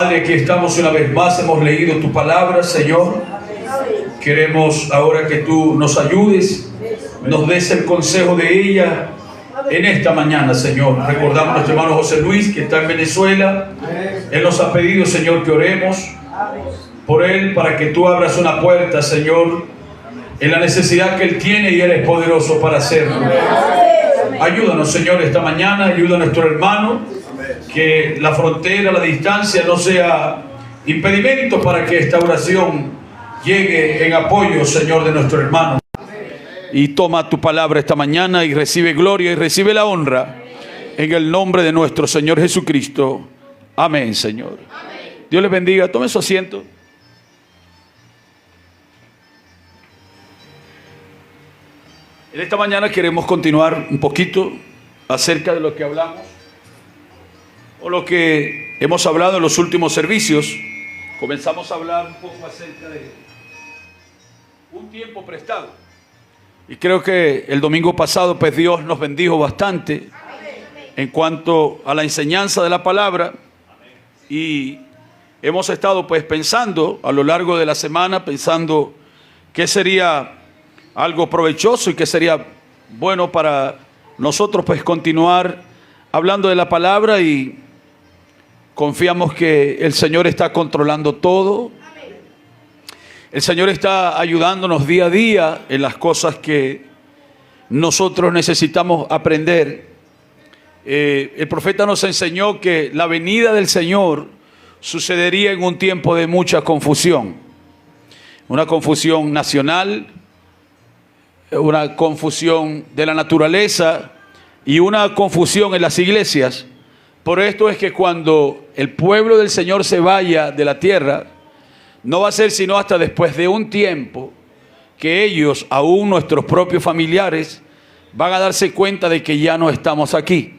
Padre, aquí estamos una vez más, hemos leído tu palabra, Señor. Queremos ahora que tú nos ayudes, nos des el consejo de ella en esta mañana, Señor. Recordamos a nuestro hermano José Luis, que está en Venezuela. Él nos ha pedido, Señor, que oremos por él para que tú abras una puerta, Señor, en la necesidad que él tiene, y eres poderoso para hacerlo. Ayúdanos, Señor, esta mañana. Ayuda a nuestro hermano, que la frontera, la distancia no sea impedimento para que esta oración llegue en apoyo, Señor, de nuestro hermano. Y toma tu palabra esta mañana y recibe gloria y recibe la honra en el nombre de nuestro Señor Jesucristo. Amén, Señor. Amén. Dios les bendiga. Tome su asiento. En esta mañana queremos continuar un poquito acerca de lo que hablamos o lo que hemos hablado en los últimos servicios. Comenzamos a hablar un poco acerca de un tiempo prestado. Y creo que el domingo pasado, pues Dios nos bendijo bastante en cuanto a la enseñanza de la palabra. Y hemos estado pues pensando a lo largo de la semana, pensando qué sería algo provechoso y qué sería bueno para nosotros pues continuar hablando de la palabra, y confiamos que el Señor está controlando todo. El Señor está ayudándonos día a día en las cosas que nosotros necesitamos aprender. El profeta nos enseñó que la venida del Señor sucedería en un tiempo de mucha confusión. Una confusión nacional, una confusión de la naturaleza y una confusión en las iglesias. Por esto es que cuando el pueblo del Señor se vaya de la tierra, no va a ser sino hasta después de un tiempo que ellos, aún nuestros propios familiares, van a darse cuenta de que ya no estamos aquí.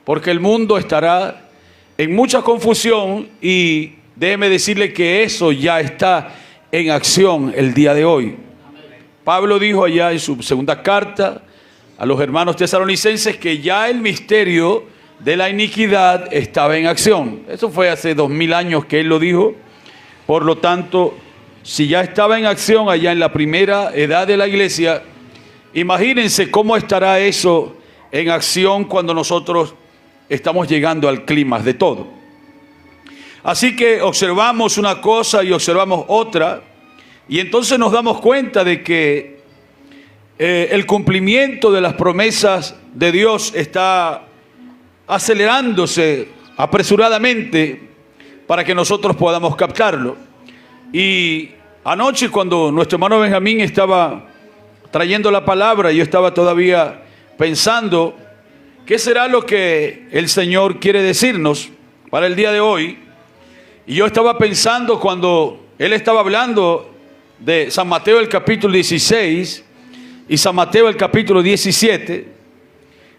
Porque el mundo estará en mucha confusión, y déjeme decirle que eso ya está en acción el día de hoy. Pablo dijo allá en su segunda carta a los hermanos tesalonicenses que ya el misterio de la iniquidad estaba en acción. Eso fue hace 2000 años que él lo dijo. Por lo tanto, si ya estaba en acción allá en la primera edad de la iglesia, imagínense cómo estará eso en acción cuando nosotros estamos llegando al clímax de todo. Así que observamos una cosa y observamos otra, y entonces nos damos cuenta de que el cumplimiento de las promesas de Dios está acelerándose apresuradamente para que nosotros podamos captarlo. Y anoche, cuando nuestro hermano Benjamín estaba trayendo la palabra, yo estaba todavía pensando qué será lo que el Señor quiere decirnos para el día de hoy. Y yo estaba pensando cuando él estaba hablando de San Mateo el capítulo 16 y San Mateo el capítulo 17,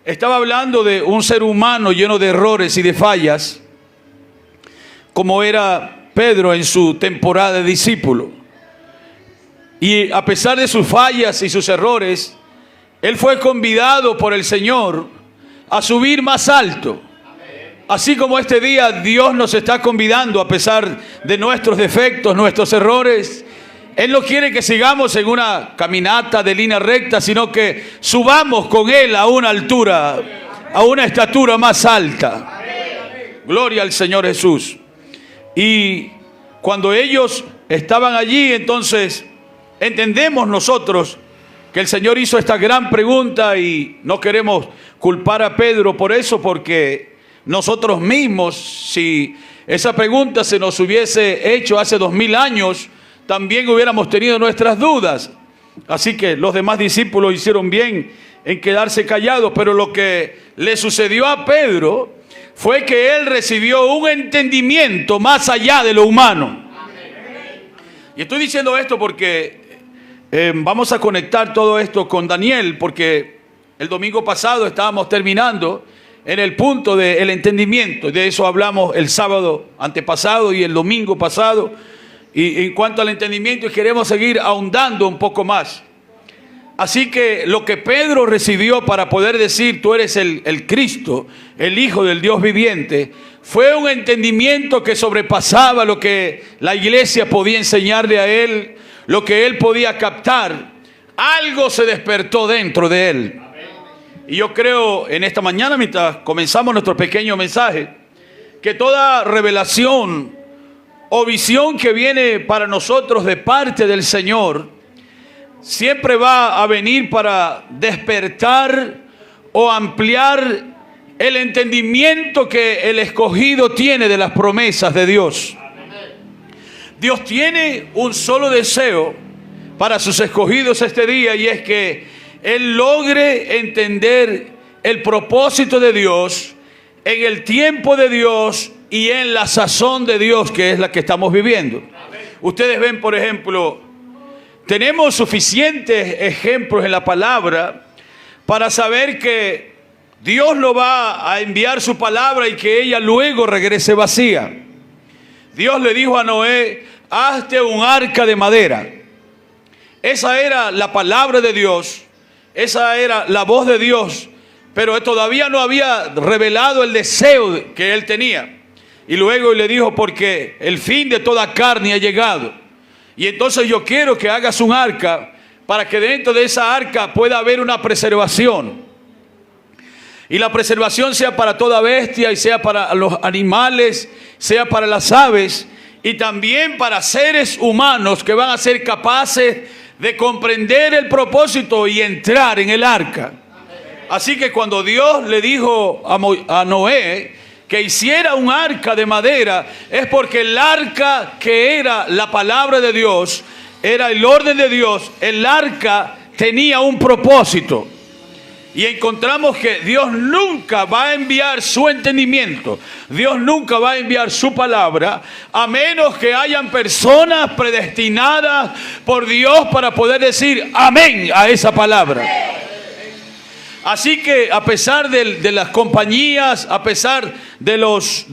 estaba hablando de un ser humano lleno de errores y de fallas, como era Pedro en su temporada de discípulo. Y a pesar de sus fallas y sus errores, él fue convidado por el Señor a subir más alto. Así como este día Dios nos está convidando, a pesar de nuestros defectos, nuestros errores. Él no quiere que sigamos en una caminata de línea recta, sino que subamos con Él a una altura, a una estatura más alta. Gloria al Señor Jesús. Y cuando ellos estaban allí, entonces entendemos nosotros que el Señor hizo esta gran pregunta, y no queremos culpar a Pedro por eso, porque nosotros mismos, si esa pregunta se nos hubiese hecho hace 2000 años, también hubiéramos tenido nuestras dudas. Así que los demás discípulos hicieron bien en quedarse callados, pero lo que le sucedió a Pedro fue que él recibió un entendimiento más allá de lo humano. Y estoy diciendo esto porque vamos a conectar todo esto con Daniel, porque el domingo pasado estábamos terminando en el punto del entendimiento. De eso hablamos el sábado antepasado y el domingo pasado. Y en cuanto al entendimiento, queremos seguir ahondando un poco más. Así que lo que Pedro recibió para poder decir tú eres el Cristo, el Hijo del Dios viviente, fue un entendimiento que sobrepasaba lo que la iglesia podía enseñarle a él, lo que él podía captar. Algo se despertó dentro de él. Y yo creo en esta mañana, mientras comenzamos nuestro pequeño mensaje, que toda revelación o visión que viene para nosotros de parte del Señor siempre va a venir para despertar o ampliar el entendimiento que el escogido tiene de las promesas de Dios. Dios tiene un solo deseo para sus escogidos este día, y es que Él logre entender el propósito de Dios en el tiempo de Dios y en la sazón de Dios, que es la que estamos viviendo. Ustedes ven, por ejemplo, tenemos suficientes ejemplos en la palabra para saber que Dios no va a enviar su palabra y que ella luego regrese vacía. Dios le dijo a Noé: hazte un arca de madera. Esa era la palabra de Dios, esa era la voz de Dios, pero todavía no había revelado el deseo que él tenía. Y luego le dijo: porque el fin de toda carne ha llegado, y entonces yo quiero que hagas un arca para que dentro de esa arca pueda haber una preservación. Y la preservación sea para toda bestia, y sea para los animales, sea para las aves, y también para seres humanos que van a ser capaces de comprender el propósito y entrar en el arca. Así que cuando Dios le dijo a Noé que hiciera un arca de madera, es porque el arca, que era la palabra de Dios, era el orden de Dios, el arca tenía un propósito. Y encontramos que Dios nunca va a enviar su entendimiento, Dios nunca va a enviar su palabra, a menos que hayan personas predestinadas por Dios para poder decir amén a esa palabra. Así que a pesar de las compañías, a pesar de los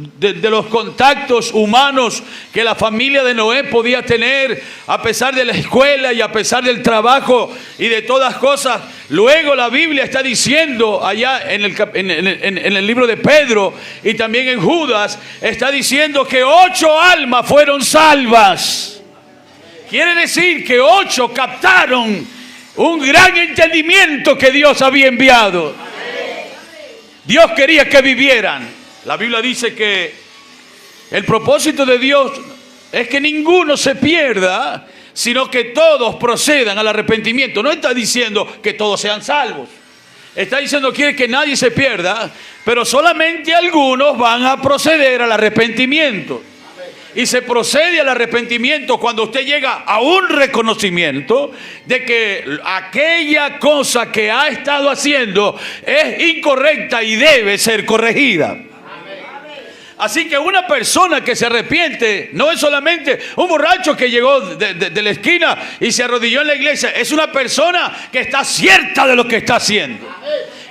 contactos humanos que la familia de Noé podía tener, a pesar de la escuela y a pesar del trabajo y de todas cosas, luego la Biblia está diciendo allá en el libro de Pedro y también en Judas, está diciendo que 8 almas fueron salvas. Quiere decir que 8 captaron un gran entendimiento que Dios había enviado. Dios quería que vivieran. La Biblia dice que el propósito de Dios es que ninguno se pierda, sino que todos procedan al arrepentimiento. No está diciendo que todos sean salvos. Está diciendo que quiere que nadie se pierda, pero solamente algunos van a proceder al arrepentimiento. Y se procede al arrepentimiento cuando usted llega a un reconocimiento de que aquella cosa que ha estado haciendo es incorrecta y debe ser corregida. Así que una persona que se arrepiente no es solamente un borracho que llegó de la esquina y se arrodilló en la iglesia. Es una persona que está cierta de lo que está haciendo.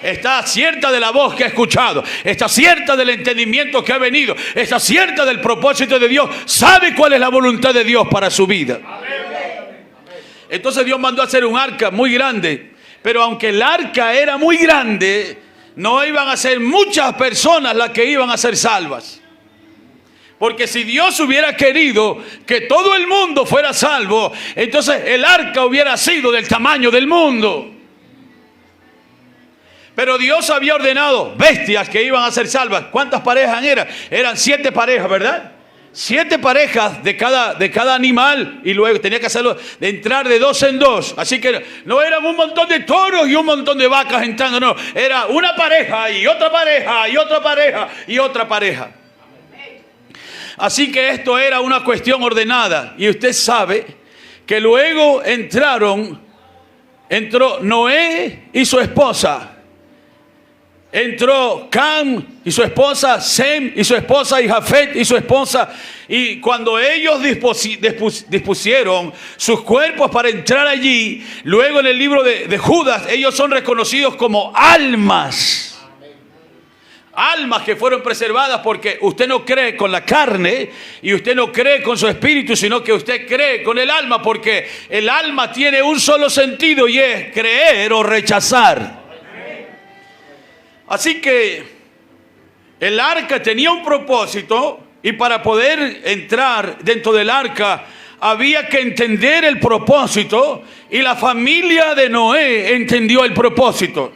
Está cierta de la voz que ha escuchado. Está cierta del entendimiento que ha venido. Está cierta del propósito de Dios. Sabe cuál es la voluntad de Dios para su vida. Entonces Dios mandó a hacer un arca muy grande. Pero aunque el arca era muy grande, no iban a ser muchas personas las que iban a ser salvas. Porque si Dios hubiera querido que todo el mundo fuera salvo, entonces el arca hubiera sido del tamaño del mundo. Pero Dios había ordenado bestias que iban a ser salvas. ¿Cuántas parejas eran? Eran 7 parejas, ¿verdad? 7 parejas de cada animal, y luego tenía que hacerlo de entrar de 2 en 2. Así que no eran un montón de toros y un montón de vacas entrando, no. Era una pareja y otra pareja y otra pareja y otra pareja. Así que esto era una cuestión ordenada. Y usted sabe que luego entró Noé y su esposa. Entró Cam y su esposa, Sem y su esposa, y Jafet y su esposa. Y cuando ellos dispusieron sus cuerpos para entrar allí, luego en el libro de Judas, ellos son reconocidos como almas. Almas que fueron preservadas, porque usted no cree con la carne y usted no cree con su espíritu, sino que usted cree con el alma, porque el alma tiene un solo sentido y es creer o rechazar. Así que El arca tenía un propósito y para poder entrar dentro del arca había que entender el propósito y la familia de Noé entendió el propósito.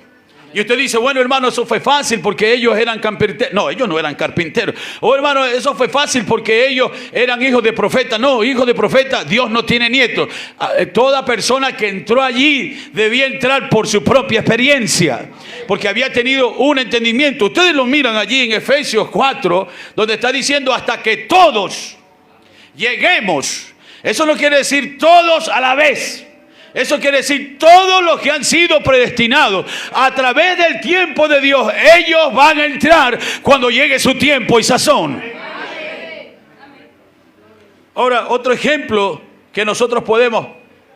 Y usted dice, bueno hermano, eso fue fácil porque ellos eran carpinteros. No, ellos no eran carpinteros. Oh hermano, eso fue fácil porque ellos eran hijos de profeta. No, hijos de profeta, Dios no tiene nietos. Toda persona que entró allí debía entrar por su propia experiencia, porque había tenido un entendimiento. Ustedes lo miran allí en Efesios 4, donde está diciendo hasta que todos lleguemos. Eso no quiere decir todos a la vez. Eso quiere decir todos los que han sido predestinados a través del tiempo de Dios. Ellos van a entrar cuando llegue su tiempo y sazón. Ahora, otro ejemplo que nosotros podemos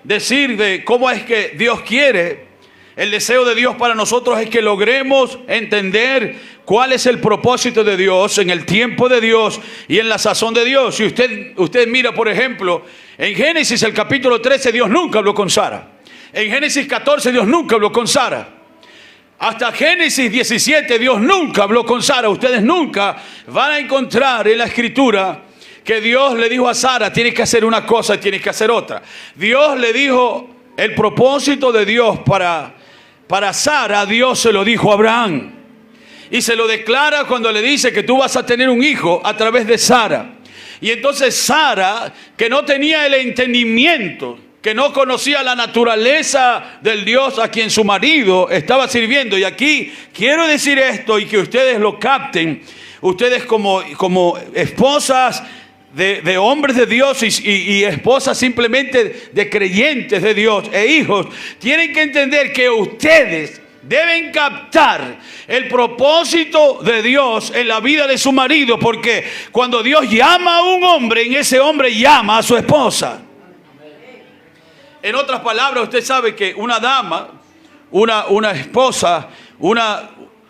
decir de cómo es que Dios quiere. El deseo de Dios para nosotros es que logremos entender cuál es el propósito de Dios en el tiempo de Dios y en la sazón de Dios. Si usted mira, por ejemplo, en Génesis el capítulo 13, Dios nunca habló con Sara. En Génesis 14, Dios nunca habló con Sara. Hasta Génesis 17, Dios nunca habló con Sara. Ustedes nunca van a encontrar en la Escritura que Dios le dijo a Sara, tienes que hacer una cosa y tienes que hacer otra. Dios le dijo, el propósito de Dios para Sara, Dios se lo dijo a Abraham. Y se lo declara cuando le dice que tú vas a tener un hijo a través de Sara. Y entonces Sara, que no tenía el entendimiento, que no conocía la naturaleza del Dios a quien su marido estaba sirviendo. Y aquí quiero decir esto y que ustedes lo capten. Ustedes como esposas de hombres de Dios y esposas simplemente de creyentes de Dios e hijos, tienen que entender que ustedes deben captar el propósito de Dios en la vida de su marido, porque cuando Dios llama a un hombre, en ese hombre llama a su esposa. En otras palabras, usted sabe que una dama, una esposa,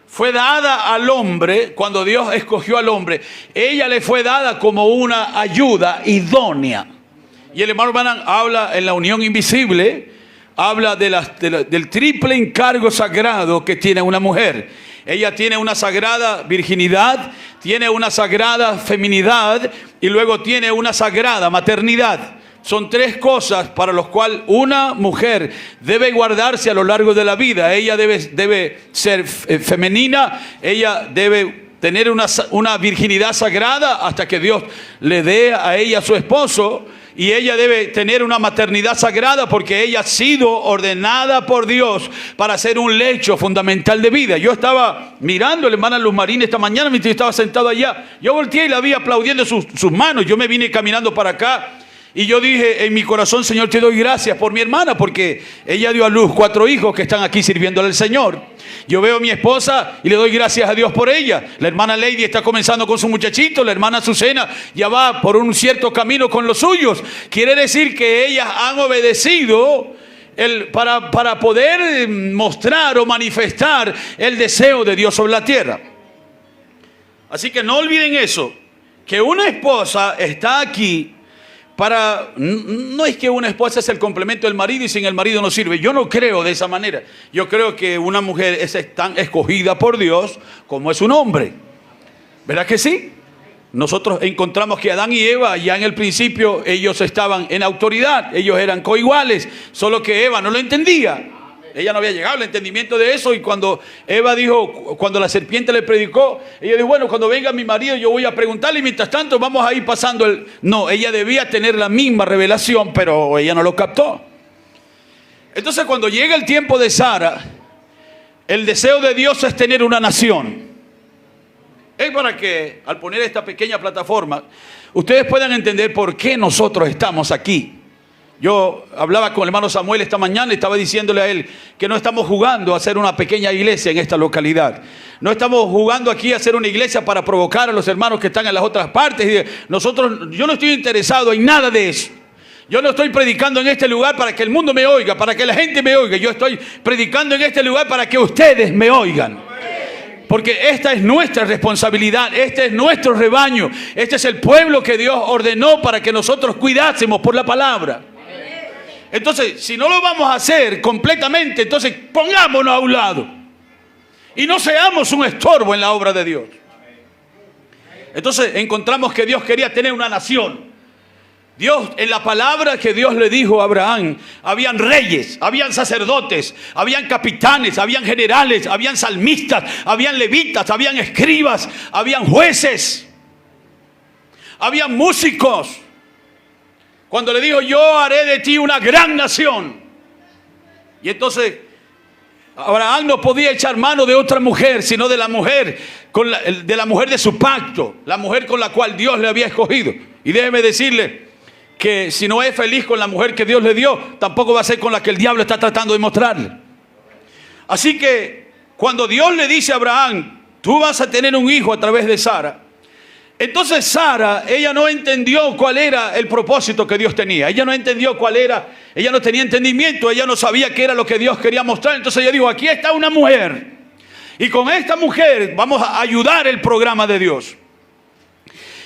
fue dada al hombre. Cuando Dios escogió al hombre, ella le fue dada como una ayuda idónea. Y el hermano Branham habla en la unión invisible, habla del triple encargo sagrado que tiene una mujer. Ella tiene una sagrada virginidad, tiene una sagrada feminidad y luego tiene una sagrada maternidad. Son tres cosas para las cuales una mujer debe guardarse a lo largo de la vida. Ella debe ser femenina, ella debe tener una virginidad sagrada hasta que Dios le dé a ella a su esposo. Y ella debe tener una maternidad sagrada porque ella ha sido ordenada por Dios para ser un lecho fundamental de vida. Yo estaba mirando a la hermana Luz Marín esta mañana mientras estaba sentado allá. Yo volteé y la vi aplaudiendo sus manos. Yo me vine caminando para acá. Y yo dije en mi corazón, Señor, te doy gracias por mi hermana, porque ella dio a luz 4 hijos que están aquí sirviéndole al Señor. Yo veo a mi esposa y le doy gracias a Dios por ella. La hermana Lady está comenzando con su muchachito. La hermana Azucena ya va por un cierto camino con los suyos. Quiere decir que ellas han obedecido para poder mostrar o manifestar el deseo de Dios sobre la tierra. Así que no olviden eso, que una esposa está aquí no es que una esposa es el complemento del marido y sin el marido no sirve. Yo no creo de esa manera. Yo creo que una mujer es tan escogida por Dios como es un hombre. ¿Verdad que sí? Nosotros encontramos que Adán y Eva ya en el principio ellos estaban en autoridad, ellos eran coiguales, solo que Eva no lo entendía. Ella no había llegado al entendimiento de eso. Y cuando Eva dijo, cuando la serpiente le predicó, ella dijo, bueno, cuando venga mi marido yo voy a preguntarle y mientras tanto vamos a ir pasando No, ella debía tener la misma revelación, pero ella no lo captó. Entonces cuando llega el tiempo de Sara, el deseo de Dios es tener una nación. Es para que al poner esta pequeña plataforma ustedes puedan entender por qué nosotros estamos aquí. Yo hablaba con el hermano Samuel esta mañana y estaba diciéndole a él que no estamos jugando a hacer una pequeña iglesia en esta localidad. No estamos jugando aquí a hacer una iglesia para provocar a los hermanos que están en las otras partes. Yo no estoy interesado en nada de eso. Yo no estoy predicando en este lugar para que el mundo me oiga, para que la gente me oiga. Yo estoy predicando en este lugar para que ustedes me oigan. Porque esta es nuestra responsabilidad, este es nuestro rebaño. Este es el pueblo que Dios ordenó para que nosotros cuidásemos por la palabra. Entonces, si no lo vamos a hacer completamente, entonces pongámonos a un lado. Y no seamos un estorbo en la obra de Dios. Entonces encontramos que Dios quería tener una nación. Dios, en la palabra que Dios le dijo a Abraham, habían reyes, habían sacerdotes, habían capitanes, habían generales, habían salmistas, habían levitas, habían escribas, habían jueces, habían músicos. Cuando le dijo, yo haré de ti una gran nación. Y entonces Abraham no podía echar mano de otra mujer, sino de la mujer, de la mujer de su pacto, la mujer con la cual Dios le había escogido. Y déjeme decirle que si no es feliz con la mujer que Dios le dio, tampoco va a ser con la que el diablo está tratando de mostrarle. Así que cuando Dios le dice a Abraham, tú vas a tener un hijo a través de Sara, entonces Sara, ella no entendió cuál era el propósito que Dios tenía. Ella no entendió cuál era, ella no tenía entendimiento, ella no sabía qué era lo que Dios quería mostrar. Entonces ella dijo, aquí está una mujer, y con esta mujer vamos a ayudar el programa de Dios.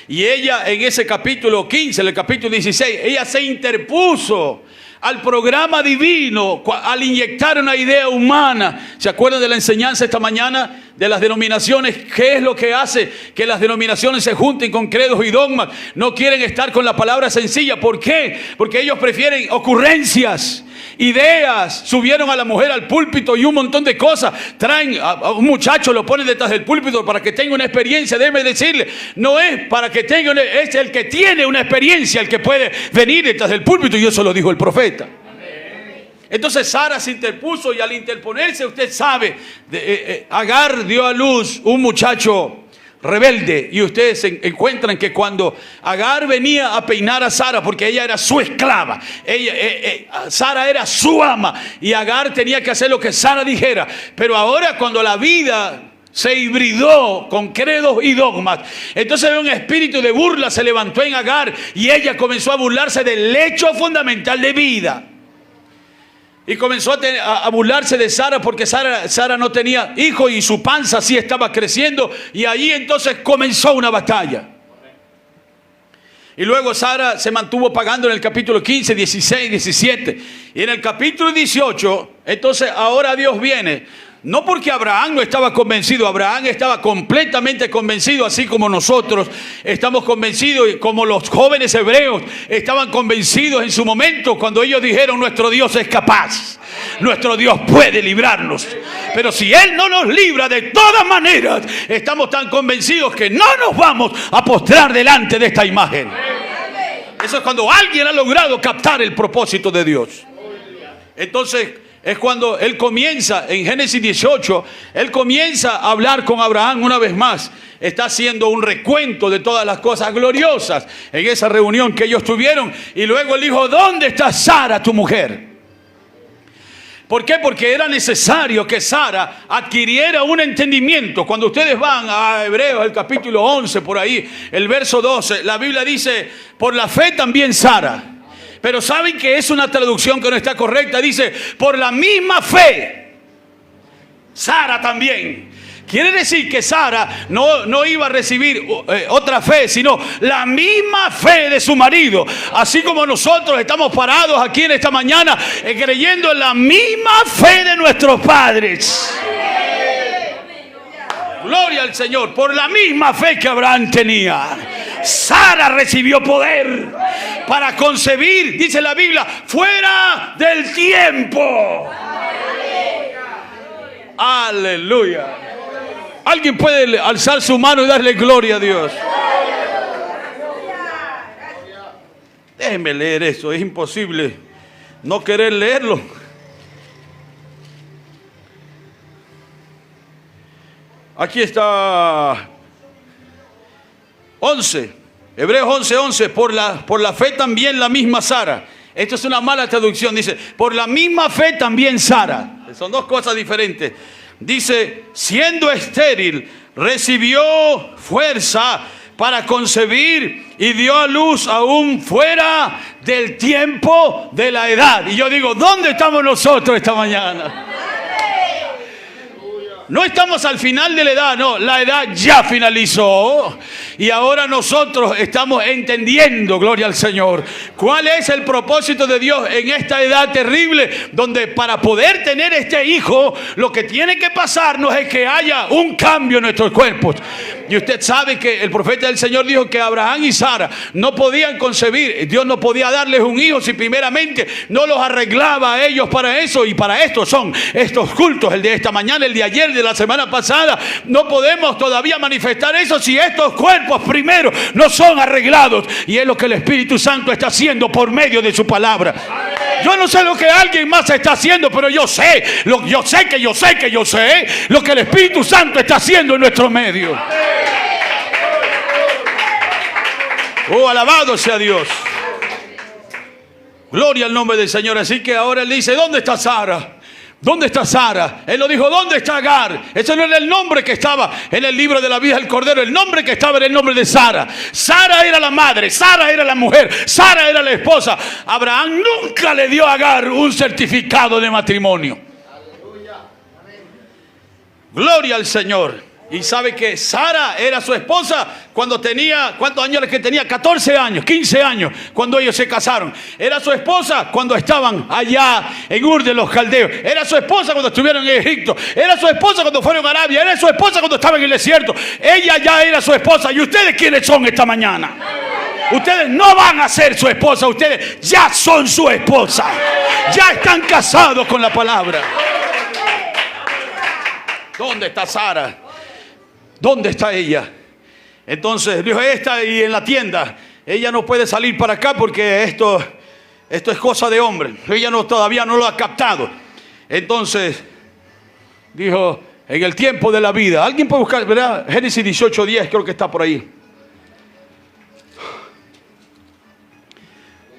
Y ella en ese capítulo 15, en el capítulo 16, ella se interpuso al programa divino al inyectar una idea humana. ¿Se acuerdan de la enseñanza esta mañana de las denominaciones? ¿Qué es lo que hace que las denominaciones se junten con credos y dogmas? No quieren estar con la palabra sencilla. ¿Por qué? Porque ellos prefieren ocurrencias, ideas. Subieron a la mujer al púlpito y un montón de cosas. Traen a un muchacho, lo ponen detrás del púlpito para que tenga una experiencia. Déjeme decirle, no es para que tenga es el que tiene una experiencia el que puede venir detrás del púlpito, y eso lo dijo el profeta. Entonces Sara se interpuso, y al interponerse, usted sabe, Agar dio a luz un muchacho rebelde. Y ustedes se encuentran que cuando Agar venía a peinar a Sara, porque ella era su esclava, Sara era su ama, y Agar tenía que hacer lo que Sara dijera. Pero ahora, cuando la vida se hibridó con credos y dogmas, entonces un espíritu de burla se levantó en Agar, y ella comenzó a burlarse del hecho fundamental de vida. Y comenzó a burlarse de Sara, porque Sara no tenía hijo y su panza sí estaba creciendo. Y ahí entonces comenzó una batalla. Y luego Sara se mantuvo pagando en el capítulo 15, 16, 17. Y en el capítulo 18, entonces ahora Dios viene. No porque Abraham no estaba convencido, Abraham estaba completamente convencido, así como nosotros estamos convencidos, y como los jóvenes hebreos estaban convencidos en su momento cuando ellos dijeron, nuestro Dios es capaz, nuestro Dios puede librarnos. Pero si Él no nos libra, de todas maneras estamos tan convencidos que no nos vamos a postrar delante de esta imagen. Eso es cuando alguien ha logrado captar el propósito de Dios. Entonces es cuando Él comienza, en Génesis 18, Él comienza a hablar con Abraham una vez más. Está haciendo un recuento de todas las cosas gloriosas en esa reunión que ellos tuvieron. Y luego Él dijo, ¿dónde está Sara, tu mujer? ¿Por qué? Porque era necesario que Sara adquiriera un entendimiento. Cuando ustedes van a Hebreos, el capítulo 11, por ahí, el verso 12, la Biblia dice, por la fe también Sara. Pero saben que es una traducción que no está correcta. Dice, por la misma fe, Sara también. Quiere decir que Sara no iba a recibir otra fe, sino la misma fe de su marido. Así como nosotros estamos parados aquí en esta mañana creyendo en la misma fe de nuestros padres. Gloria al Señor. Por la misma fe que Abraham tenía, Sara recibió poder para concebir, dice la Biblia, fuera del tiempo. Aleluya. Alguien puede alzar su mano y darle gloria a Dios. Déjenme leer eso, es imposible no querer leerlo. Aquí está 11, Hebreos 11:11, por la fe también la misma Sara. Esto es una mala traducción, dice, por la misma fe también Sara. Son dos cosas diferentes. Dice, siendo estéril, recibió fuerza para concebir y dio a luz aún fuera del tiempo de la edad. Y yo digo, ¿dónde estamos nosotros esta mañana? No estamos al final de la edad, no, la edad ya finalizó y ahora nosotros estamos entendiendo, gloria al Señor, cuál es el propósito de Dios en esta edad terrible, donde para poder tener este hijo, lo que tiene que pasarnos es que haya un cambio en nuestros cuerpos. Y usted sabe que el profeta del Señor dijo que Abraham y Sara no podían concebir. Dios no podía darles un hijo si primeramente no los arreglaba a ellos para eso. Y para esto son estos cultos, el de esta mañana, el de ayer, de la semana pasada. No podemos todavía manifestar eso si estos cuerpos primero no son arreglados. Y es lo que el Espíritu Santo está haciendo por medio de su palabra. Yo no sé lo que alguien más está haciendo, pero yo sé lo que el Espíritu Santo está haciendo en nuestro medio. Oh, alabado sea Dios. Gloria al nombre del Señor. Así que ahora él dice, ¿dónde está Sara? ¿Dónde está Sara? Él lo dijo, ¿dónde está Agar? Ese no era el nombre que estaba en el libro de la vida del Cordero. El nombre que estaba era el nombre de Sara. Sara era la madre, Sara era la mujer, Sara era la esposa. Abraham nunca le dio a Agar un certificado de matrimonio. Gloria al Señor. Y sabe que Sara era su esposa cuando tenía, ¿cuántos años que tenía? 14 años, 15 años, cuando ellos se casaron. Era su esposa cuando estaban allá en Ur de los Caldeos. Era su esposa cuando estuvieron en Egipto. Era su esposa cuando fueron a Arabia. Era su esposa cuando estaban en el desierto. Ella ya era su esposa. ¿Y ustedes quiénes son esta mañana? Ustedes no van a ser su esposa. Ustedes ya son su esposa. Ya están casados con la palabra. ¿Dónde está Sara? ¿Dónde está ella? Entonces dijo, está ahí en la tienda. Ella no puede salir para acá porque esto es cosa de hombre. Ella todavía no lo ha captado. Entonces dijo, en el tiempo de la vida. Alguien puede buscar, ¿verdad? Génesis 18:10, creo que está por ahí.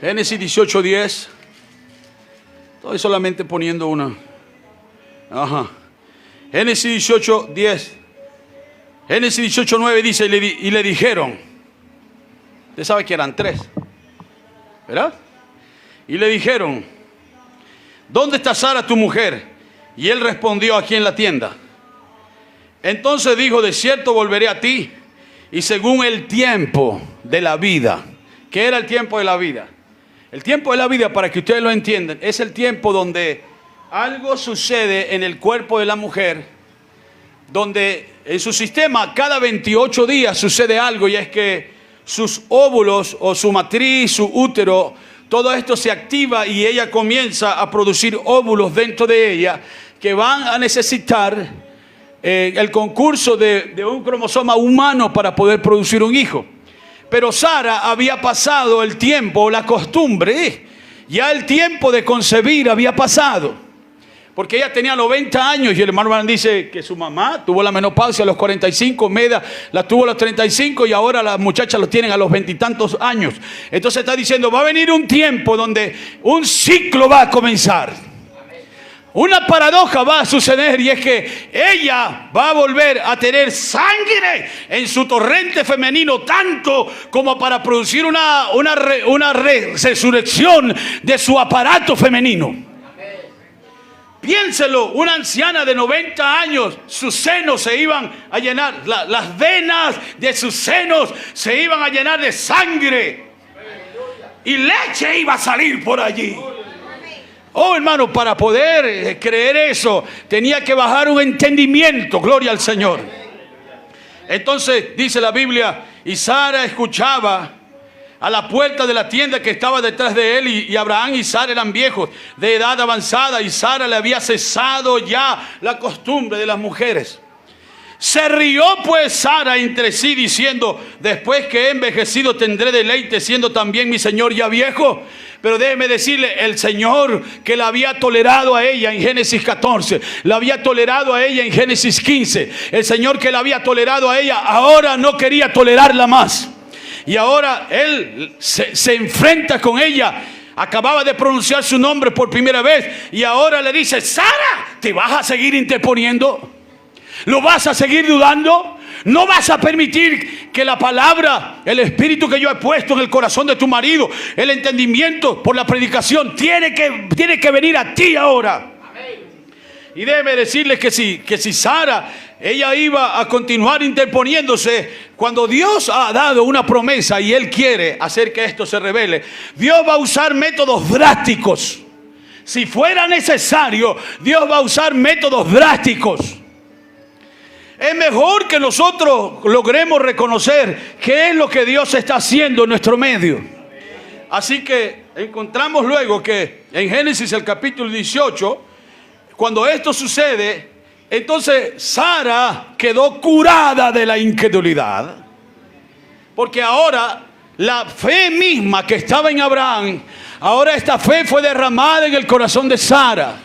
Génesis 18:10. Estoy solamente poniendo una. Ajá. Génesis 18:10. Génesis 18:9 dice, y le dijeron, usted sabe que eran 3, ¿verdad? Y le dijeron, ¿dónde está Sara tu mujer? Y él respondió, aquí en la tienda. Entonces dijo, de cierto volveré a ti, y según el tiempo de la vida. ¿Qué era el tiempo de la vida? El tiempo de la vida, para que ustedes lo entiendan, es el tiempo donde algo sucede en el cuerpo de la mujer, donde en su sistema cada 28 días sucede algo, y es que sus óvulos o su matriz, su útero, todo esto se activa y ella comienza a producir óvulos dentro de ella que van a necesitar el concurso de un cromosoma humano para poder producir un hijo. Pero Sara había pasado el tiempo, la costumbre, ya el tiempo de concebir había pasado. Porque ella tenía 90 años y el hermano Branham dice que su mamá tuvo la menopausia a los 45, Meda la tuvo a los 35 y ahora las muchachas lo tienen a los 20 y tantos años. Entonces está diciendo, va a venir un tiempo donde un ciclo va a comenzar. Una paradoja va a suceder, y es que ella va a volver a tener sangre en su torrente femenino, tanto como para producir una resurrección de su aparato femenino. Piénselo, una anciana de 90 años, sus senos se iban a llenar, las venas de sus senos se iban a llenar de sangre y leche iba a salir por allí. Oh, hermano, para poder creer eso tenía que bajar un entendimiento, gloria al Señor. Entonces dice la Biblia, y Sara escuchaba a la puerta de la tienda que estaba detrás de él, y Abraham y Sara eran viejos de edad avanzada, y Sara le había cesado ya la costumbre de las mujeres. Se rió pues Sara entre sí diciendo, después que he envejecido tendré deleite, siendo también mi señor ya viejo. Pero déjeme decirle, el Señor que la había tolerado a ella en Génesis 14, la había tolerado a ella en Génesis 15, el Señor que la había tolerado a ella ahora no quería tolerarla más. Y ahora él se enfrenta con ella. Acababa de pronunciar su nombre por primera vez y ahora le dice, Sara, ¿te vas a seguir interponiendo? ¿Lo vas a seguir dudando? ¿No vas a permitir que la palabra, el espíritu que yo he puesto en el corazón de tu marido, el entendimiento por la predicación, tiene que venir a ti ahora? Y déjeme decirles que si Sara, ella iba a continuar interponiéndose, cuando Dios ha dado una promesa y Él quiere hacer que esto se revele, Dios va a usar métodos drásticos. Si fuera necesario, Dios va a usar métodos drásticos. Es mejor que nosotros logremos reconocer qué es lo que Dios está haciendo en nuestro medio. Así que encontramos luego que en Génesis el capítulo 18, cuando esto sucede, entonces Sara quedó curada de la incredulidad. Porque ahora la fe misma que estaba en Abraham, ahora esta fe fue derramada en el corazón de Sara.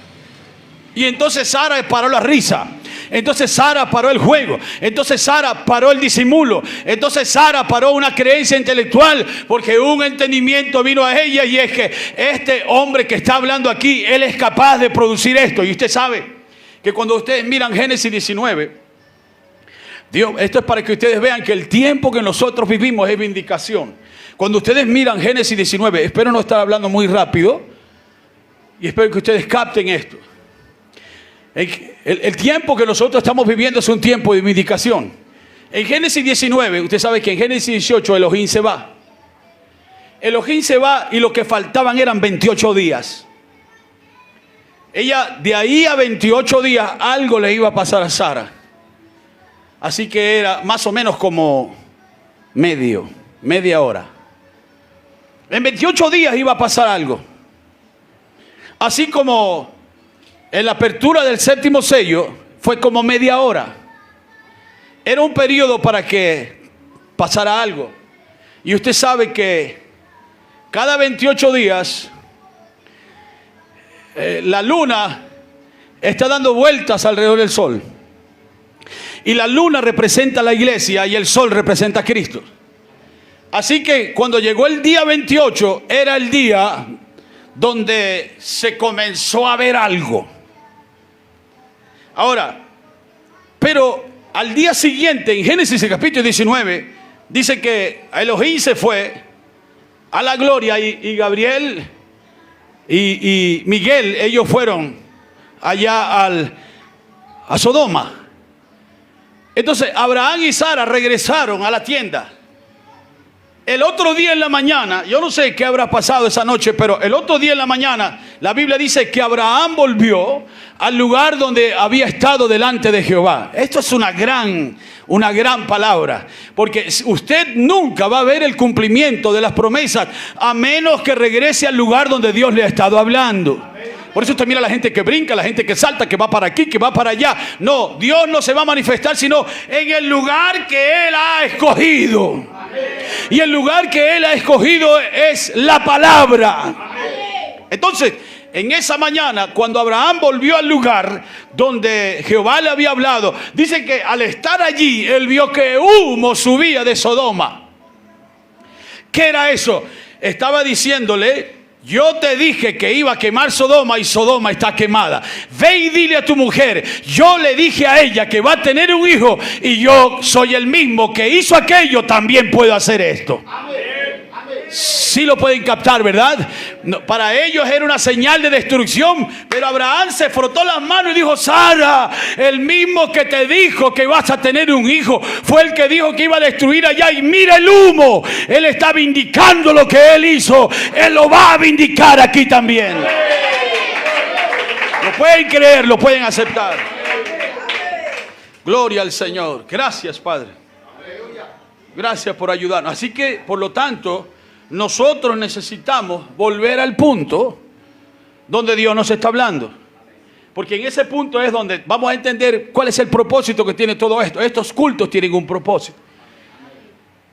Y entonces Sara paró la risa. Entonces Sara paró el juego. Entonces Sara paró el disimulo. Entonces Sara paró una creencia intelectual, porque un entendimiento vino a ella, y es que este hombre que está hablando aquí, él es capaz de producir esto. Y usted sabe que cuando ustedes miran Génesis 19, Dios, esto es para que ustedes vean que el tiempo que nosotros vivimos es vindicación. Cuando ustedes miran Génesis 19, espero no estar hablando muy rápido y espero que ustedes capten esto. El tiempo que nosotros estamos viviendo es un tiempo de vindicación. En Génesis 19, usted sabe que en Génesis 18 Elohim se va. Elohim se va y lo que faltaban eran 28 días. Ella, de ahí a 28 días, algo le iba a pasar a Sara. Así que era más o menos como media hora. En 28 días iba a pasar algo. Así como en la apertura del séptimo sello fue como media hora. Era un periodo para que pasara algo. Y usted sabe que cada 28 días la luna está dando vueltas alrededor del sol. Y la luna representa a la iglesia y el sol representa a Cristo. Así que cuando llegó el día 28, era el día donde se comenzó a ver algo. Ahora, pero al día siguiente, en Génesis capítulo 19, dice que Elohim se fue a la gloria, y Gabriel y Miguel, ellos fueron allá a Sodoma. Entonces Abraham y Sara regresaron a la tienda. El otro día en la mañana, yo no sé qué habrá pasado esa noche, pero el otro día en la mañana, la Biblia dice que Abraham volvió al lugar donde había estado delante de Jehová. Esto es una gran palabra, porque usted nunca va a ver el cumplimiento de las promesas a menos que regrese al lugar donde Dios le ha estado hablando. Por eso usted mira a la gente que brinca, la gente que salta, que va para aquí, que va para allá. No, Dios no se va a manifestar sino en el lugar que Él ha escogido. Y el lugar que Él ha escogido es la palabra. Entonces, en esa mañana, cuando Abraham volvió al lugar donde Jehová le había hablado, dice que al estar allí, él vio que humo subía de Sodoma. ¿Qué era eso? Estaba diciéndole: yo te dije que iba a quemar Sodoma y Sodoma está quemada. Ve y dile a tu mujer, yo le dije a ella que va a tener un hijo, y yo soy el mismo que hizo aquello, también puedo hacer esto. Sí lo pueden captar, ¿verdad? No, para ellos era una señal de destrucción, pero Abraham se frotó las manos y dijo: Sara, el mismo que te dijo que vas a tener un hijo fue el que dijo que iba a destruir allá, y mira el humo. Él está vindicando lo que él hizo, él lo va a vindicar aquí también. Lo pueden creer, lo pueden aceptar. Gloria al Señor. Gracias, Padre. Gracias por ayudarnos. Así que, por lo tanto, nosotros necesitamos volver al punto donde Dios nos está hablando. Porque en ese punto es donde vamos a entender cuál es el propósito que tiene todo esto. Estos cultos tienen un propósito.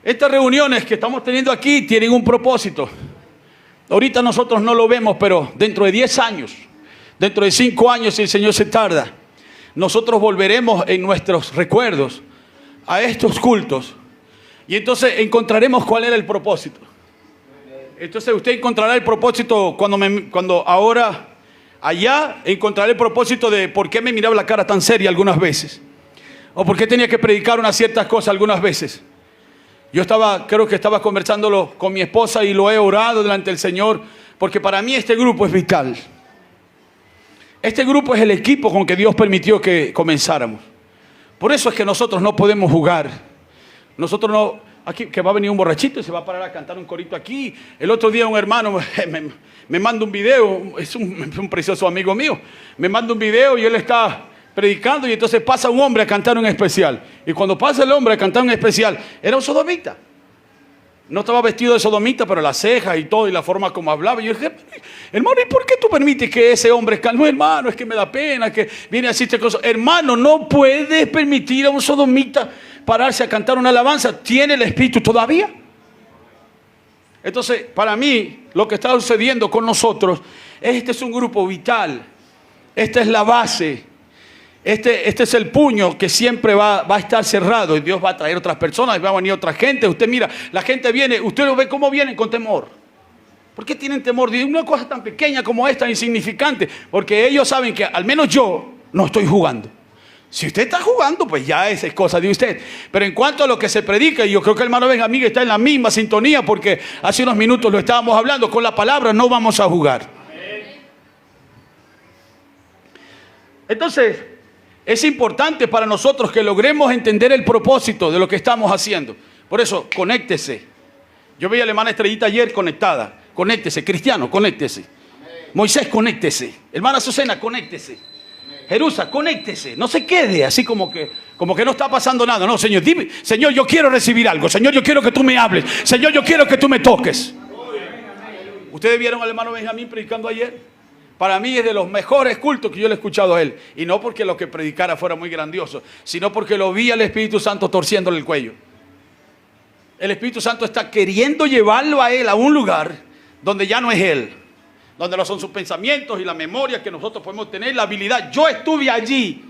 Estas reuniones que estamos teniendo aquí tienen un propósito. Ahorita nosotros no lo vemos, pero dentro de 10 años, dentro de 5 años, si el Señor se tarda, nosotros volveremos en nuestros recuerdos a estos cultos. Y entonces encontraremos cuál era el propósito. Entonces usted encontrará el propósito cuando ahora allá encontrará el propósito de por qué me miraba la cara tan seria algunas veces, o por qué tenía que predicar unas ciertas cosas algunas veces. Yo creo que estaba conversándolo con mi esposa y lo he orado delante del Señor, porque para mí este grupo es vital. Este grupo es el equipo con que Dios permitió que comenzáramos. Por eso es que nosotros no podemos jugar. Nosotros no... Aquí, que va a venir un borrachito y se va a parar a cantar un corito aquí. El otro día un hermano me manda un video, es un precioso amigo mío, me manda un video y él está predicando y entonces pasa un hombre a cantar un especial. Y cuando pasa el hombre a cantar un especial, era un sodomita. No estaba vestido de sodomita, pero las cejas y todo y la forma como hablaba. Y yo dije, hermano, ¿y por qué tú permites que ese hombre cante? No, hermano, es que me da pena que viene a decirte cosas. Hermano, no puedes permitir a un sodomita pararse a cantar una alabanza. ¿Tiene el espíritu todavía? Entonces, para mí, lo que está sucediendo con nosotros, este es un grupo vital. Esta es la base. Este es el puño que siempre va a estar cerrado y Dios va a traer otras personas, va a venir otra gente. Usted mira, la gente viene, usted lo ve cómo vienen con temor. ¿Por qué tienen temor de una cosa tan pequeña como esta, insignificante? Porque ellos saben que al menos yo no estoy jugando. Si usted está jugando, pues ya esa es cosa de usted. Pero en cuanto a lo que se predica, y yo creo que el hermano Benjamín está en la misma sintonía, porque hace unos minutos lo estábamos hablando, con la palabra no vamos a jugar. Entonces, es importante para nosotros que logremos entender el propósito de lo que estamos haciendo. Por eso, conéctese. Yo veía a la hermana Estrellita ayer conectada. Conéctese, cristiano, conéctese. Moisés, conéctese. Hermana Azucena, conéctese. Jerusa, conéctese. No se quede así como que no está pasando nada. No, Señor, dime, Señor, yo quiero recibir algo. Señor, yo quiero que tú me hables. Señor, yo quiero que tú me toques. ¿Ustedes vieron al hermano Benjamín predicando ayer? Para mí es de los mejores cultos que yo le he escuchado a él. Y no porque lo que predicara fuera muy grandioso, sino porque lo vi al Espíritu Santo torciéndole el cuello. El Espíritu Santo está queriendo llevarlo a él a un lugar donde ya no es él. Donde no son sus pensamientos y la memoria que nosotros podemos tener, la habilidad. Yo estuve allí.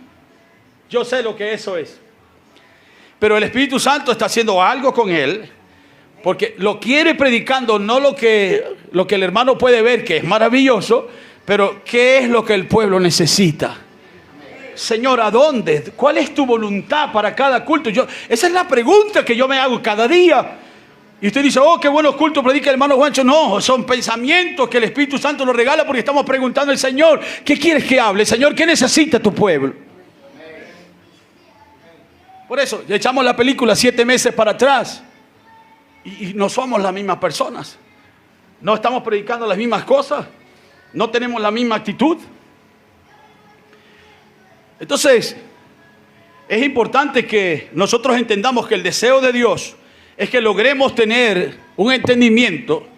Yo sé lo que eso es. Pero el Espíritu Santo está haciendo algo con él. Porque lo quiere predicando, no lo que el hermano puede ver, que es maravilloso. Pero, ¿qué es lo que el pueblo necesita? Señor, ¿a dónde? ¿Cuál es tu voluntad para cada culto? Esa es la pregunta que yo me hago cada día. Y usted dice, oh, qué buenos cultos predica el hermano Juancho. No, son pensamientos que el Espíritu Santo nos regala porque estamos preguntando al Señor, ¿qué quieres que hable? Señor, ¿qué necesita tu pueblo? Por eso, ya echamos la película 7 meses para atrás. Y no somos las mismas personas. No estamos predicando las mismas cosas. No tenemos la misma actitud. Entonces, es importante que nosotros entendamos que el deseo de Dios es que logremos tener un entendimiento,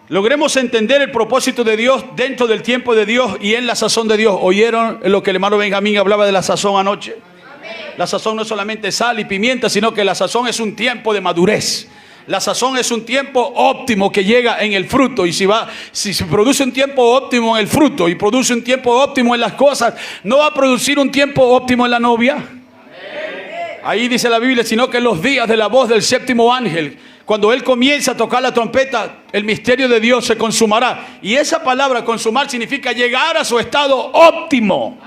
logremos entender el propósito de Dios dentro del tiempo de Dios y en la sazón de Dios. ¿Oyeron lo que el hermano Benjamín hablaba de la sazón anoche? La sazón no es solamente sal y pimienta, sino que la sazón es un tiempo de madurez. La sazón es un tiempo óptimo que llega en el fruto. Y si se produce un tiempo óptimo en el fruto y produce un tiempo óptimo en las cosas, ¿no va a producir un tiempo óptimo en la novia? Ahí dice la Biblia, sino que en los días de la voz del séptimo ángel, cuando él comienza a tocar la trompeta, el misterio de Dios se consumará. Y esa palabra consumar significa llegar a su estado óptimo.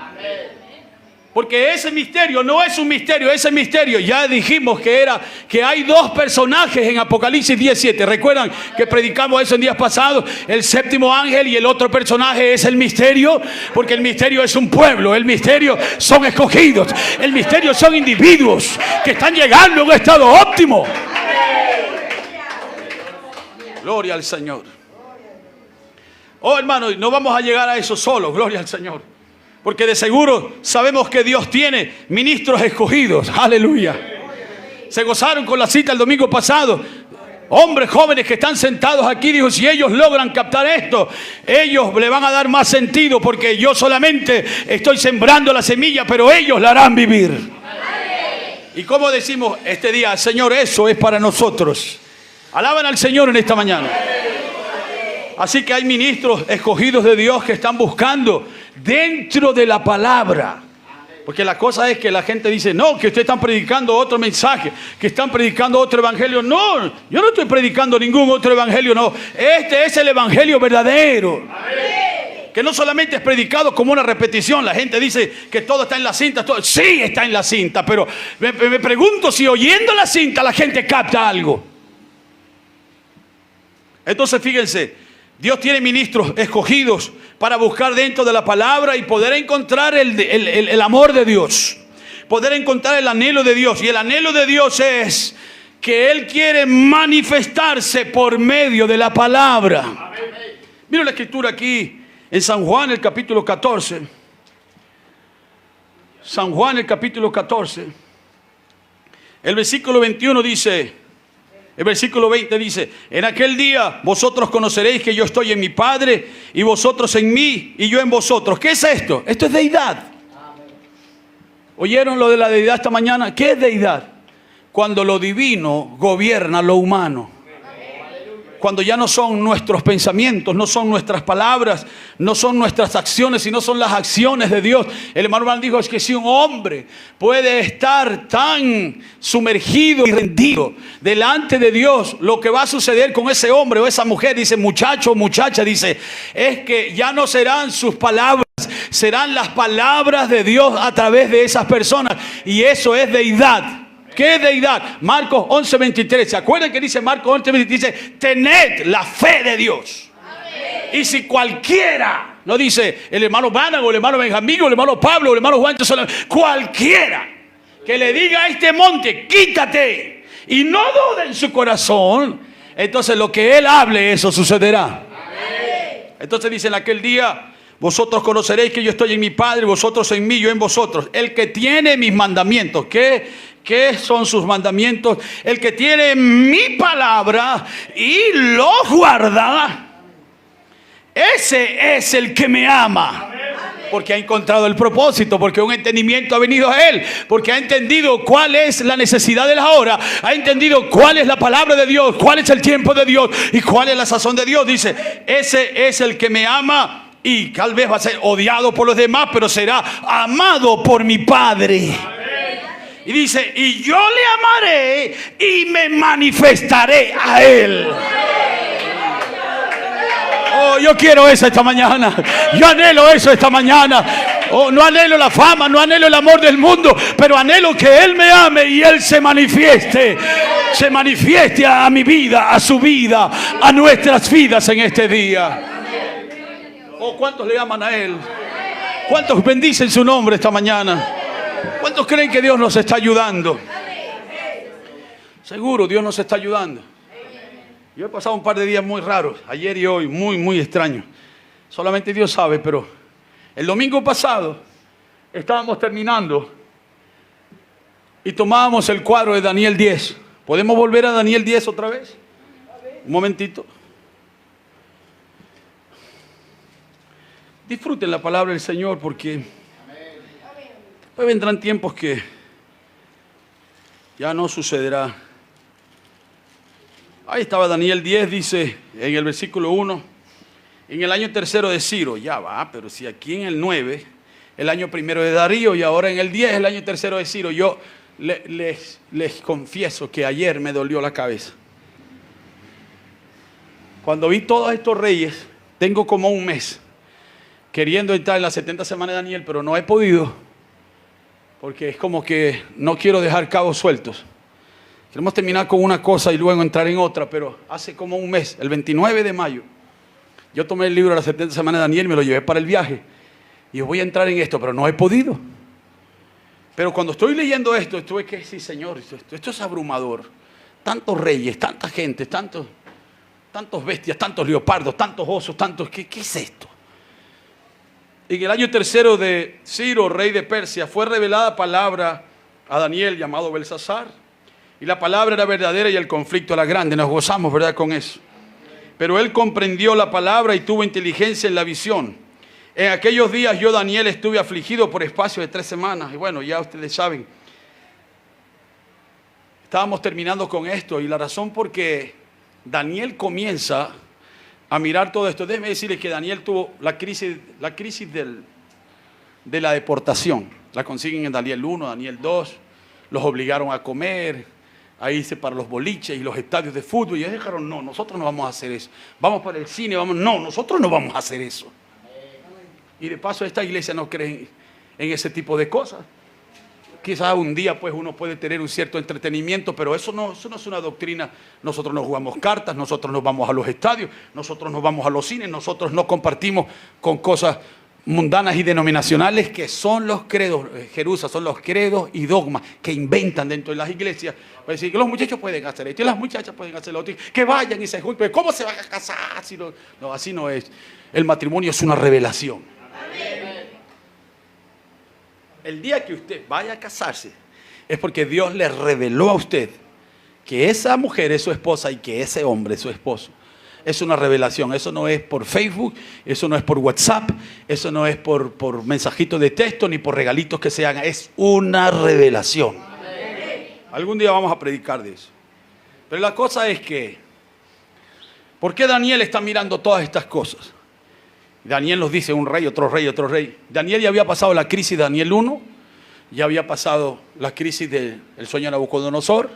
Porque ese misterio no es un misterio, ese misterio ya dijimos que hay 2 personajes en Apocalipsis 17. ¿Recuerdan que predicamos eso en días pasados? El séptimo ángel y el otro personaje es el misterio, porque el misterio es un pueblo, el misterio son escogidos, el misterio son individuos que están llegando a un estado óptimo. Gloria al Señor. Oh, hermano, no vamos a llegar a eso solo, gloria al Señor. Porque de seguro sabemos que Dios tiene ministros escogidos. Aleluya. Se gozaron con la cita el domingo pasado. Hombres jóvenes que están sentados aquí, dijo, si ellos logran captar esto, ellos le van a dar más sentido, porque yo solamente estoy sembrando la semilla, pero ellos la harán vivir. Y como decimos este día, Señor, eso es para nosotros. Alaban al Señor en esta mañana. Así que hay ministros escogidos de Dios que están buscando dentro de la palabra. Porque la cosa es que la gente dice, no, que ustedes están predicando otro mensaje, que están predicando otro evangelio. No, yo no estoy predicando ningún otro evangelio, no. Este es el evangelio verdadero. Que no solamente es predicado como una repetición. La gente dice que todo está en la cinta. Sí está en la cinta, pero me pregunto si oyendo la cinta la gente capta algo. Entonces fíjense, Dios tiene ministros escogidos para buscar dentro de la palabra y poder encontrar el amor de Dios, poder encontrar el anhelo de Dios. Y el anhelo de Dios es que Él quiere manifestarse por medio de la palabra. Mira la escritura aquí en San Juan, el capítulo 14. San Juan, el capítulo 14, el versículo 21 dice, el versículo 20 dice: en aquel día vosotros conoceréis que yo estoy en mi Padre y vosotros en mí y yo en vosotros. ¿Qué es esto? Esto es deidad. ¿Oyeron lo de la deidad esta mañana? ¿Qué es deidad? Cuando lo divino gobierna lo humano. Cuando ya no son nuestros pensamientos, no son nuestras palabras, no son nuestras acciones, sino son las acciones de Dios. El hermano Branham dijo: es que si un hombre puede estar tan sumergido y rendido delante de Dios, lo que va a suceder con ese hombre o esa mujer, dice, muchacho o muchacha, dice, es que ya no serán sus palabras, serán las palabras de Dios a través de esas personas. Y eso es deidad. ¿Qué es deidad? Marcos 11:23. ¿Se acuerdan que dice Marcos 11:23? Dice: tened la fe de Dios. Amén. Y si cualquiera, no dice el hermano Branham o el hermano Benjamín o el hermano Pablo o el hermano Juan, cualquiera que le diga a este monte, quítate, y no dude en su corazón, entonces lo que él hable, eso sucederá. Amén. Entonces dice: en aquel día vosotros conoceréis que yo estoy en mi Padre, vosotros en mí, yo en vosotros. El que tiene mis mandamientos. ¿Qué son sus mandamientos? El que tiene mi palabra y los guarda, ese es el que me ama. Porque ha encontrado el propósito, porque un entendimiento ha venido a él, porque ha entendido cuál es la necesidad de la hora, ha entendido cuál es la palabra de Dios, cuál es el tiempo de Dios y cuál es la sazón de Dios. Dice: ese es el que me ama, y tal vez va a ser odiado por los demás, pero será amado por mi Padre. Y dice: y yo le amaré y me manifestaré a él. Oh, yo quiero eso esta mañana. Yo anhelo eso esta mañana. Oh, no anhelo la fama, no anhelo el amor del mundo, pero anhelo que él me ame y él se manifieste. Se manifieste a mi vida, a su vida, a nuestras vidas en este día. Oh, ¿cuántos le aman a él? ¿Cuántos bendicen su nombre esta mañana? ¿Cuántos creen que Dios nos está ayudando? Seguro Dios nos está ayudando. Yo he pasado un par de días muy raros, ayer y hoy, muy extraños. Solamente Dios sabe, pero el domingo pasado estábamos terminando y tomábamos el cuadro de Daniel 10. ¿Podemos volver a Daniel 10 otra vez? Un momentito. Disfruten la palabra del Señor, porque después vendrán tiempos que ya no sucederá. Ahí estaba Daniel 10, dice en el versículo 1: en el año tercero de Ciro. Ya va, pero si aquí en el 9, el año primero de Darío, y ahora en el 10, el año tercero de Ciro. Yo les confieso que ayer me dolió la cabeza. Cuando vi todos estos reyes, tengo como un mes queriendo entrar en las 70 semanas de Daniel, pero no he podido, porque es como que no quiero dejar cabos sueltos. Queremos terminar con una cosa y luego entrar en otra, pero hace como un mes, el 29 de mayo, yo tomé el libro de las 70 semanas de Daniel y me lo llevé para el viaje. Y voy a entrar en esto, pero no he podido. Pero cuando estoy leyendo esto, estuve que sí, Señor, esto es abrumador. Tantos reyes, tanta gente, tantos bestias, tantos leopardos, tantos osos, ¿qué es esto? En el año tercero de Ciro, rey de Persia, fue revelada palabra a Daniel llamado Belsasar. Y la palabra era verdadera y el conflicto era grande. Nos gozamos, ¿verdad?, con eso. Pero él comprendió la palabra y tuvo inteligencia en la visión. En aquellos días yo, Daniel, estuve afligido por espacio de 3 semanas. Y bueno, ya ustedes saben. Estábamos terminando con esto, y la razón por qué Daniel comienza a mirar todo esto. Déjenme decirles que Daniel tuvo la crisis de la deportación. La consiguen en Daniel 1, Daniel 2. Los obligaron a comer, a irse para los boliches y los estadios de fútbol. Y ellos dijeron: no, nosotros no vamos a hacer eso. Vamos para el cine, no, nosotros no vamos a hacer eso. Y de paso, esta iglesia no cree en ese tipo de cosas. Quizás un día pues uno puede tener un cierto entretenimiento, pero eso no es una doctrina. Nosotros no jugamos cartas, nosotros nos vamos a los estadios, nosotros nos vamos a los cines, nosotros no compartimos con cosas mundanas y denominacionales que son los credos, Jerusalén, son los credos y dogmas que inventan dentro de las iglesias. Para decir que los muchachos pueden hacer esto y las muchachas pueden hacer lo otro, que vayan y se junten. ¿Cómo se van a casar? No, así no es. El matrimonio es una revelación. el día que usted vaya a casarse, es porque Dios le reveló a usted que esa mujer es su esposa y que ese hombre es su esposo. Es una revelación. Eso no es por Facebook, eso no es por WhatsApp, eso no es por mensajitos de texto ni por regalitos que se hagan. Es una revelación. Algún día vamos a predicar de eso. Pero la cosa es que, ¿por qué Daniel está mirando todas estas cosas? Daniel nos dice un rey, otro rey, otro rey. Daniel ya había pasado la crisis de Daniel 1, ya había pasado la crisis del sueño de Nabucodonosor,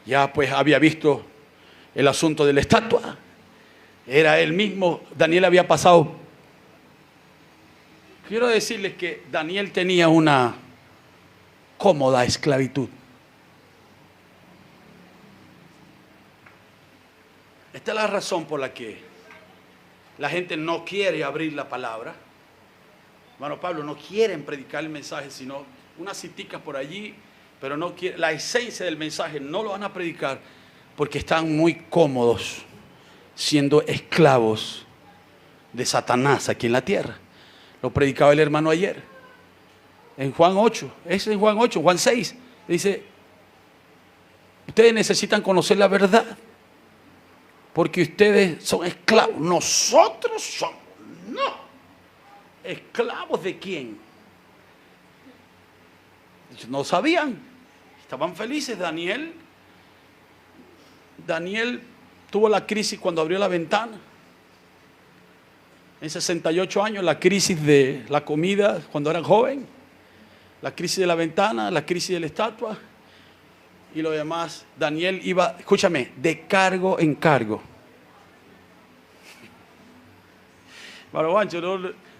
ya pues había visto el asunto de la estatua. Era él mismo, Daniel había pasado. Quiero decirles que Daniel tenía una cómoda esclavitud. Esta es la razón por la que la gente no quiere abrir la palabra. Hermano Pablo, no quieren predicar el mensaje, sino unas citicas por allí, pero no quieren, la esencia del mensaje no lo van a predicar porque están muy cómodos siendo esclavos de Satanás aquí en la tierra. Lo predicaba el hermano ayer en Juan 8, es en Juan 8, Juan 6, dice: ustedes necesitan conocer la verdad porque ustedes son esclavos. Nosotros somos, no, esclavos de quién. No sabían, estaban felices. Daniel tuvo la crisis cuando abrió la ventana. En 68 años, la crisis de la comida cuando era joven, la crisis de la ventana, la crisis de la estatua y lo demás. Daniel iba, escúchame, de cargo en cargo. Barabancho,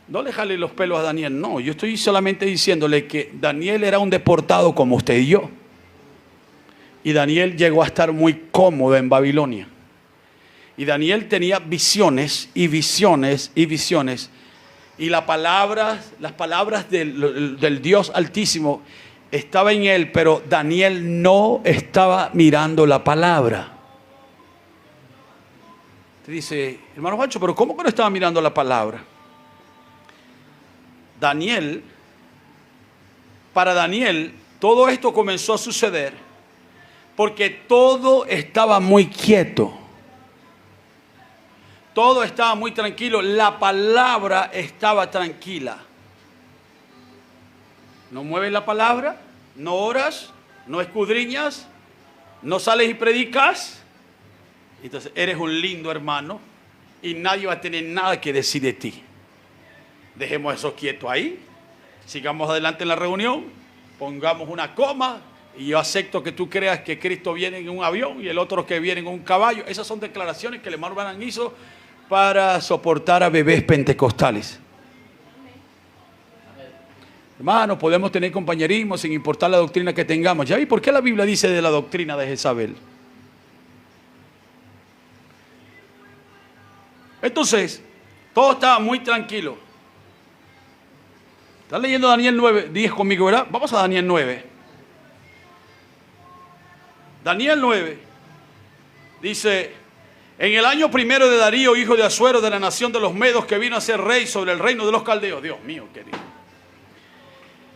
no le jale los pelos a Daniel, no, yo estoy solamente diciéndole que Daniel era un deportado como usted y yo. Y Daniel llegó a estar muy cómodo en Babilonia. Y Daniel tenía visiones y visiones y visiones. Y las palabras del Dios Altísimo estaban en él, pero Daniel no estaba mirando la palabra. Te dice, hermano Juancho, pero ¿cómo que no estaba mirando la palabra? Para Daniel, todo esto comenzó a suceder porque todo estaba muy quieto. Todo estaba muy tranquilo. La palabra estaba tranquila. No mueves la palabra, no oras, no escudriñas, no sales y predicas. Entonces eres un lindo hermano y nadie va a tener nada que decir de ti. Dejemos eso quieto ahí. Sigamos adelante en la reunión. Pongamos una coma. Y yo acepto que tú creas que Cristo viene en un avión y el otro que viene en un caballo. Esas son declaraciones que el hermano Branham hizo para soportar a bebés pentecostales. Hermano, podemos tener compañerismo sin importar la doctrina que tengamos. ¿Ya vi por qué la Biblia dice de la doctrina de Jezabel? Entonces, todo estaba muy tranquilo. ¿Están leyendo Daniel 9? 10 conmigo, ¿verdad? Vamos a Daniel 9. Daniel 9 dice: en el año primero de Darío, hijo de Asuero, de la nación de los Medos, que vino a ser rey sobre el reino de los caldeos. Dios mío, querido.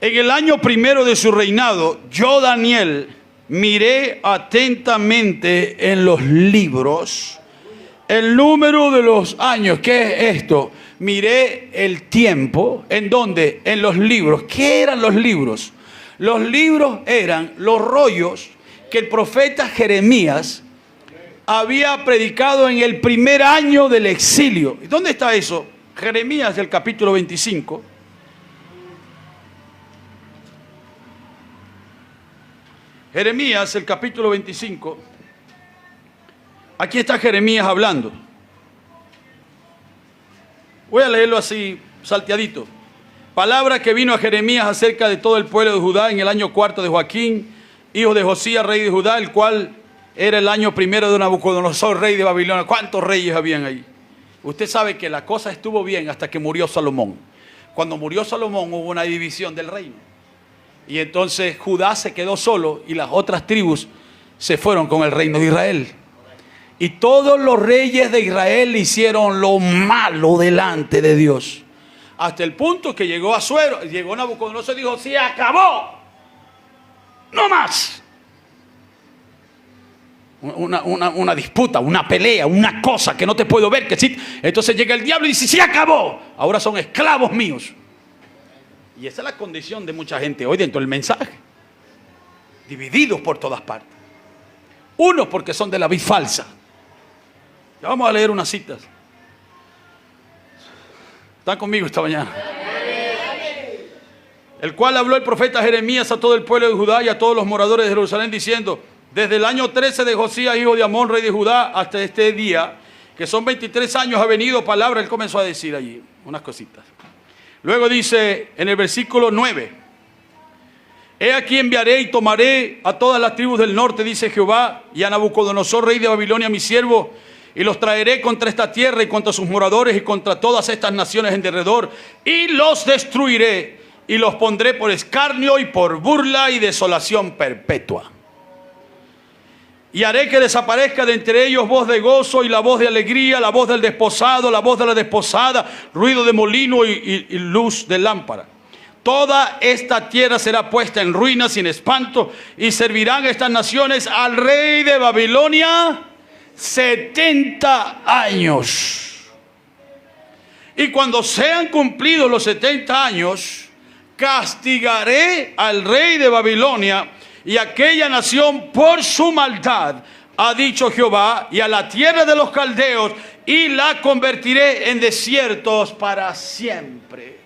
En el año primero de su reinado, yo, Daniel, miré atentamente en los libros el número de los años. ¿Qué es esto? Miré el tiempo. ¿En dónde? En los libros. ¿Qué eran los libros? Los libros eran los rollos que el profeta Jeremías había predicado en el primer año del exilio. ¿Dónde está eso? Jeremías del capítulo 25. Jeremías, el capítulo 25. Aquí está Jeremías hablando. Voy a leerlo así, salteadito. Palabra que vino a Jeremías acerca de todo el pueblo de Judá en el año cuarto de Joaquín, hijo de Josías, rey de Judá, el cual era el año primero de Nabucodonosor, rey de Babilonia. ¿Cuántos reyes habían ahí? Usted sabe que la cosa estuvo bien hasta que murió Salomón. Cuando murió Salomón hubo una división del reino. Y entonces Judá se quedó solo y las otras tribus se fueron con el reino de Israel. Y todos los reyes de Israel hicieron lo malo delante de Dios. Hasta el punto que llegó Asuero, llegó Nabucodonosor y dijo, se acabó, no más. Una disputa, una pelea, una cosa que no te puedo ver, que sí. Entonces llega el diablo y dice, se acabó, ahora son esclavos míos. Y esa es la condición de mucha gente hoy dentro del mensaje, divididos por todas partes. Unos porque son de la vid falsa. Ya vamos a leer unas citas. ¿Están conmigo esta mañana? El cual habló el profeta Jeremías a todo el pueblo de Judá y a todos los moradores de Jerusalén, diciendo, desde el año 13 de Josías, hijo de Amón, rey de Judá, hasta este día, que son 23 años, ha venido palabra. Él comenzó a decir allí unas cositas. Luego dice en el versículo 9, he aquí enviaré y tomaré a todas las tribus del norte, dice Jehová, y a Nabucodonosor, rey de Babilonia, mi siervo, y los traeré contra esta tierra y contra sus moradores y contra todas estas naciones en derredor, y los destruiré y los pondré por escarnio y por burla y desolación perpetua. Y haré que desaparezca de entre ellos voz de gozo y la voz de alegría, la voz del desposado, la voz de la desposada, ruido de molino y luz de lámpara. Toda esta tierra será puesta en ruinas sin espanto, y servirán estas naciones al rey de Babilonia 70 años. Y cuando sean cumplidos los 70 años, castigaré al rey de Babilonia y aquella nación por su maldad, ha dicho Jehová, y a la tierra de los caldeos, y la convertiré en desiertos para siempre.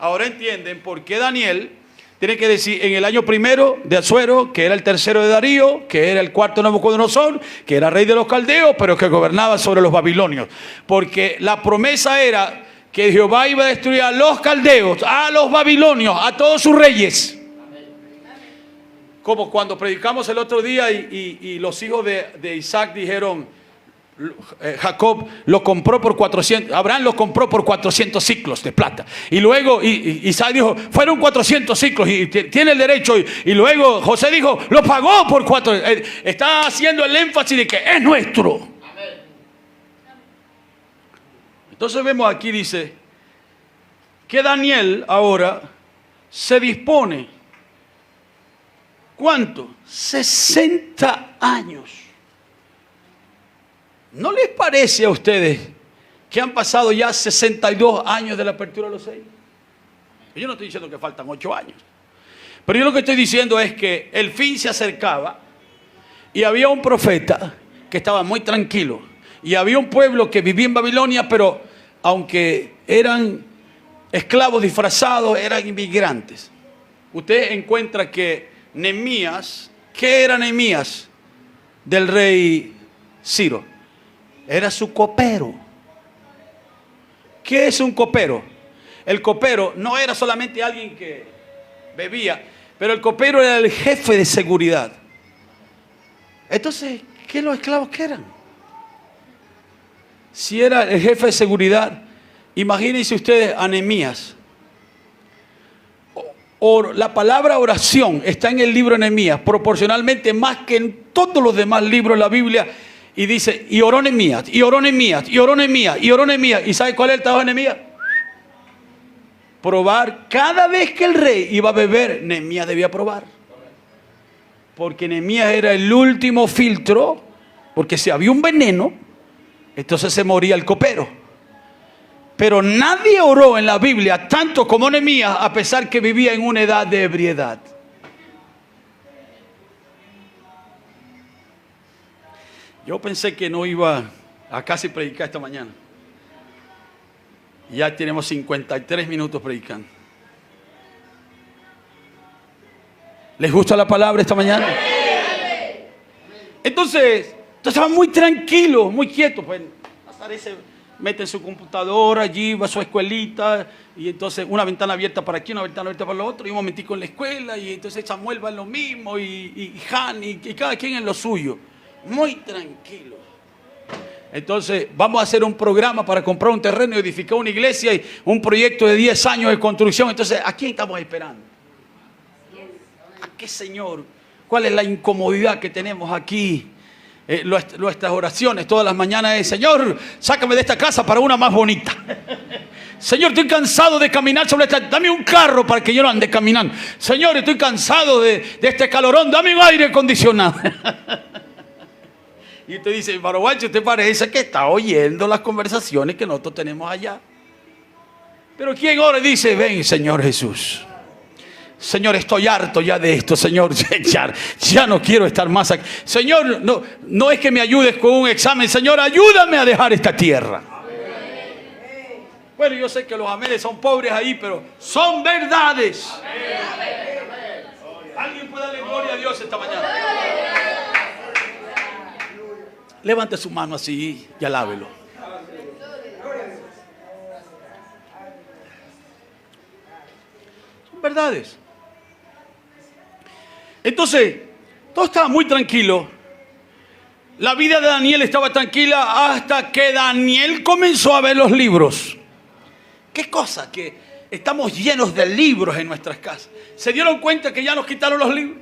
Ahora entienden por qué Daniel tiene que decir en el año primero de Asuero, que era el tercero de Darío, que era el cuarto de Nabucodonosor, que era rey de los caldeos, pero que gobernaba sobre los babilonios. Porque la promesa era que Jehová iba a destruir a los caldeos, a los babilonios, a todos sus reyes. Como cuando predicamos el otro día y los hijos de Isaac dijeron, Jacob lo compró por 400, Abraham lo compró por 400 ciclos de plata. Y luego Isaac dijo, fueron 400 ciclos y tiene el derecho. Y luego José dijo, lo pagó por 400. Está haciendo el énfasis de que es nuestro. Entonces vemos aquí, dice, que Daniel ahora se dispone. ¿Cuánto? 60 años. ¿No les parece a ustedes que han pasado ya 62 años de la apertura de los sellos? Yo no estoy diciendo que faltan 8 años. Pero yo lo que estoy diciendo es que el fin se acercaba y había un profeta que estaba muy tranquilo. Y había un pueblo que vivía en Babilonia, pero aunque eran esclavos disfrazados, eran inmigrantes. Usted encuentra que Nehemías, ¿qué era Nehemías del rey Ciro? Era su copero. ¿Qué es un copero? El copero no era solamente alguien que bebía, pero el copero era el jefe de seguridad. Entonces, ¿qué los esclavos qué eran? Si era el jefe de seguridad, imagínense ustedes a Nehemías. La palabra oración está en el libro de Nehemías proporcionalmente más que en todos los demás libros de la Biblia. Y dice, y oró Nehemías, y oró Nehemías, y oró Nehemías, y oró Nehemías. ¿Y sabe cuál es el trabajo de Nehemías? Probar. Cada vez que el rey iba a beber, Nehemías debía probar. Porque Nehemías era el último filtro, porque si había un veneno, entonces se moría el copero. Pero nadie oró en la Biblia tanto como Nehemías, a pesar que vivía en una edad de ebriedad. Yo pensé que no iba a casi predicar esta mañana. Ya tenemos 53 minutos predicando. ¿Les gusta la palabra esta mañana? Entonces estaban muy tranquilos, muy quietos. Pues Nazaret se mete en su computadora, allí va a su escuelita, y entonces una ventana abierta para aquí, una ventana abierta para lo otro, y un momentico en la escuela, y entonces Samuel va en lo mismo, y Han, y cada quien en lo suyo. Muy tranquilo. Entonces vamos a hacer un programa para comprar un terreno y edificar una iglesia, y un proyecto de 10 años de construcción. Entonces, ¿a quién estamos esperando? ¿A qué Señor? ¿Cuál es la incomodidad que tenemos aquí? Nuestras oraciones todas las mañanas es, Señor, sácame de esta casa para una más bonita. Señor, estoy cansado de caminar sobre esta... Dame un carro para que yo no ande caminando. Señor, estoy cansado de este calorón. Dame un aire acondicionado. Y usted dice, hermano Juancho, usted parece que está oyendo las conversaciones que nosotros tenemos allá. Pero ¿quién ora y dice, ven, Señor Jesús? Señor, estoy harto ya de esto, Señor, ya no quiero estar más aquí. Señor, no es que me ayudes con un examen, Señor, ayúdame a dejar esta tierra. Bueno, yo sé que los amenes son pobres ahí, pero son verdades. ¿Alguien puede darle gloria a Dios esta mañana? Levante su mano así y alábelo. Son verdades. Entonces, todo estaba muy tranquilo. La vida de Daniel estaba tranquila hasta que Daniel comenzó a ver los libros. ¿Qué cosa? Que estamos llenos de libros en nuestras casas. ¿Se dieron cuenta que ya nos quitaron los libros?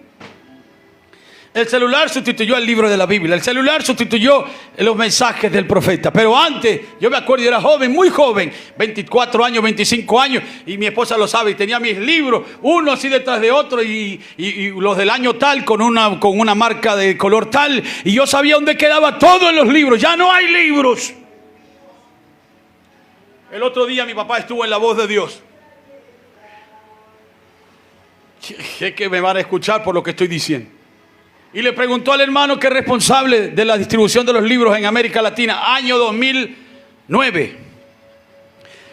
El celular sustituyó el libro de la Biblia. El celular sustituyó los mensajes del profeta. Pero antes, yo me acuerdo, yo era joven, muy joven, 24 años, 25 años, y mi esposa lo sabe, y tenía mis libros, uno así detrás de otro, y los del año tal, con una marca de color tal, y yo sabía dónde quedaba todo en los libros. Ya no hay libros. El otro día mi papá estuvo en La Voz de Dios. Es que me van a escuchar por lo que estoy diciendo. Y le preguntó al hermano que es responsable de la distribución de los libros en América Latina, año 2009.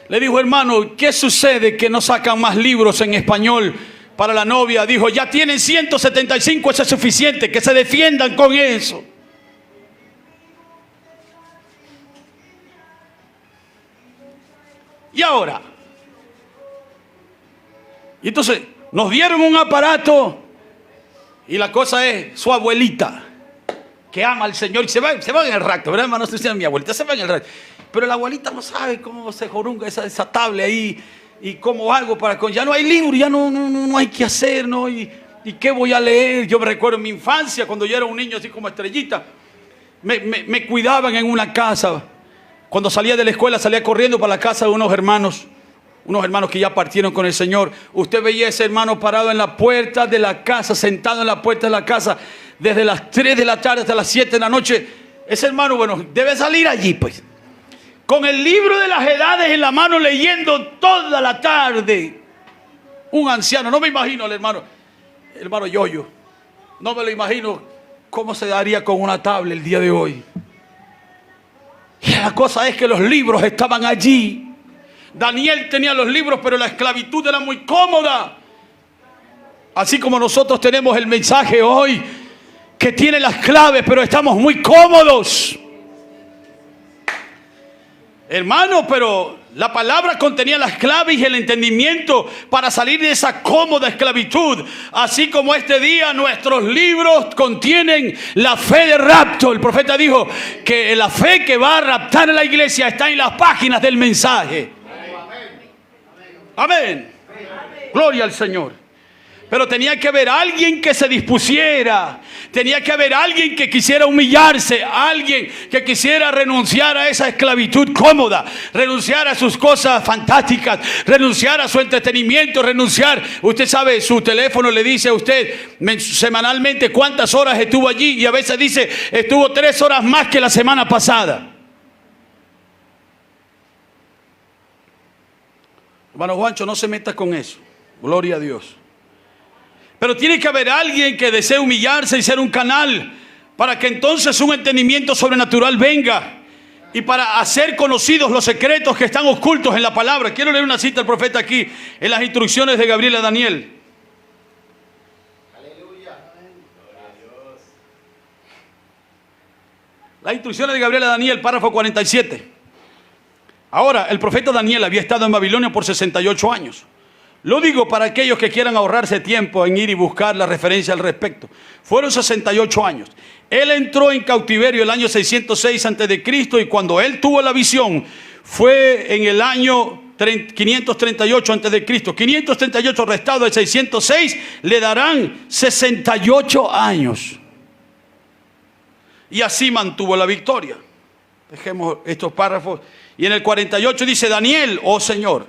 Le dijo, hermano, ¿qué sucede que no sacan más libros en español para la novia? Dijo, ya tienen 175, eso es suficiente, que se defiendan con eso. Y ahora, y entonces nos dieron un aparato. Y la cosa es, su abuelita, que ama al Señor, y se va en el rato, ¿verdad, hermano? Mi abuelita se va en el rato. Pero la abuelita no sabe cómo se jorunga esa tablet ahí, y cómo hago para... Ya no hay libro, ya no hay que hacer, ¿no? Y qué voy a leer. Yo me recuerdo en mi infancia, cuando yo era un niño así como Estrellita, me cuidaban en una casa. Cuando salía de la escuela, salía corriendo para la casa de unos hermanos que ya partieron con el Señor. Usted veía a ese hermano parado en la puerta de la casa, sentado en la puerta de la casa, desde las 3 de la tarde hasta las 7 de la noche. Ese hermano, bueno, debe salir allí, pues, con el libro de las edades en la mano, leyendo toda la tarde. Un anciano, no me imagino el hermano Yoyo, no me lo imagino cómo se daría con una tablet el día de hoy. Y la cosa es que los libros estaban allí. Daniel tenía los libros, pero la esclavitud era muy cómoda. Así como nosotros tenemos el mensaje hoy, que tiene las claves, pero estamos muy cómodos. Hermano, pero la palabra contenía las claves y el entendimiento para salir de esa cómoda esclavitud. Así como este día nuestros libros contienen la fe de rapto. El profeta dijo que la fe que va a raptar a la iglesia está en las páginas del mensaje. Amén. Gloria al Señor. Pero tenía que haber alguien que se dispusiera. Tenía que haber alguien que quisiera humillarse. Alguien que quisiera renunciar a esa esclavitud cómoda. Renunciar a sus cosas fantásticas. Renunciar a su entretenimiento. Renunciar. Usted sabe, su teléfono le dice a usted semanalmente cuántas horas estuvo allí. Y a veces dice, estuvo 3 horas más que la semana pasada. Hermano Juancho, no se meta con eso. Gloria a Dios. Pero tiene que haber alguien que desee humillarse y ser un canal para que entonces un entendimiento sobrenatural venga y para hacer conocidos los secretos que están ocultos en la palabra. Quiero leer una cita del profeta aquí en las instrucciones de Gabriel a Daniel. Aleluya. Las instrucciones de Gabriel a Daniel, párrafo 47. Ahora, el profeta Daniel había estado en Babilonia por 68 años. Lo digo para aquellos que quieran ahorrarse tiempo en ir y buscar la referencia al respecto. Fueron 68 años. Él entró en cautiverio el año 606 a.C. y cuando él tuvo la visión fue en el año 538 a.C. 538 restado de 606 le darán 68 años. Y así mantuvo la victoria. Dejemos estos párrafos Y en el 48 dice: Daniel, oh Señor.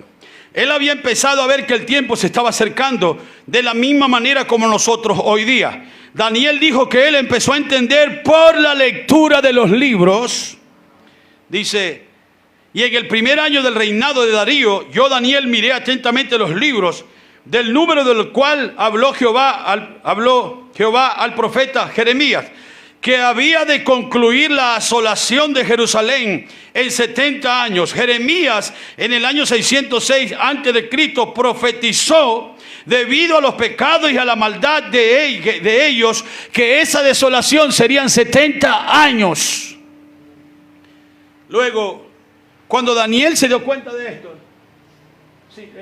Él había empezado a ver que el tiempo se estaba acercando de la misma manera como nosotros hoy día. Daniel dijo que él empezó a entender por la lectura de los libros. Dice: y en el primer año del reinado de Darío, yo Daniel miré atentamente los libros, del número del cual habló Jehová al profeta Jeremías, que había de concluir la asolación de Jerusalén en 70 años. Jeremías, en el año 606 antes de Cristo, profetizó debido a los pecados y a la maldad de ellos, que esa desolación serían 70 años. Luego, cuando Daniel se dio cuenta de esto, sí,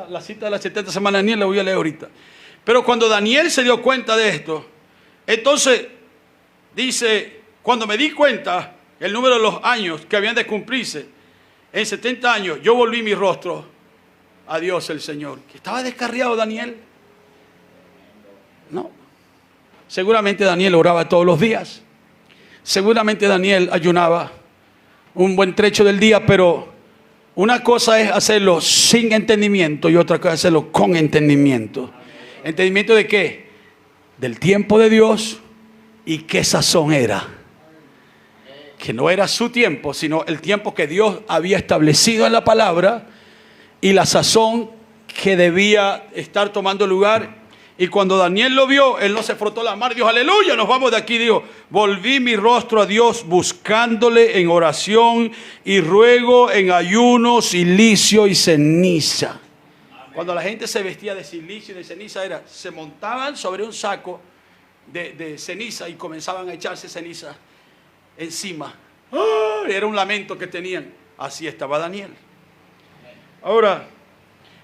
la cita de las 70 semanas de Daniel la voy a leer ahorita. Pero cuando Daniel se dio cuenta de esto, entonces dice: cuando me di cuenta el número de los años que habían de cumplirse en 70 años, yo volví mi rostro a Dios el Señor. ¿Estaba descarriado Daniel? No. Seguramente Daniel oraba todos los días. Seguramente Daniel ayunaba un buen trecho del día, pero una cosa es hacerlo sin entendimiento y otra cosa es hacerlo con entendimiento. ¿Entendimiento de qué? Del tiempo de Dios y qué sazón era. Que no era su tiempo, sino el tiempo que Dios había establecido en la palabra y la sazón que debía estar tomando lugar. Y cuando Daniel lo vio, él no se frotó la mano y dijo: aleluya, nos vamos de aquí. Dijo: volví mi rostro a Dios buscándole en oración y ruego, en ayuno, silicio y ceniza. Cuando la gente se vestía de silicio y de ceniza, se montaban sobre un saco de ceniza y comenzaban a echarse ceniza encima. ¡Oh! Era un lamento que tenían. Así estaba Daniel. Ahora,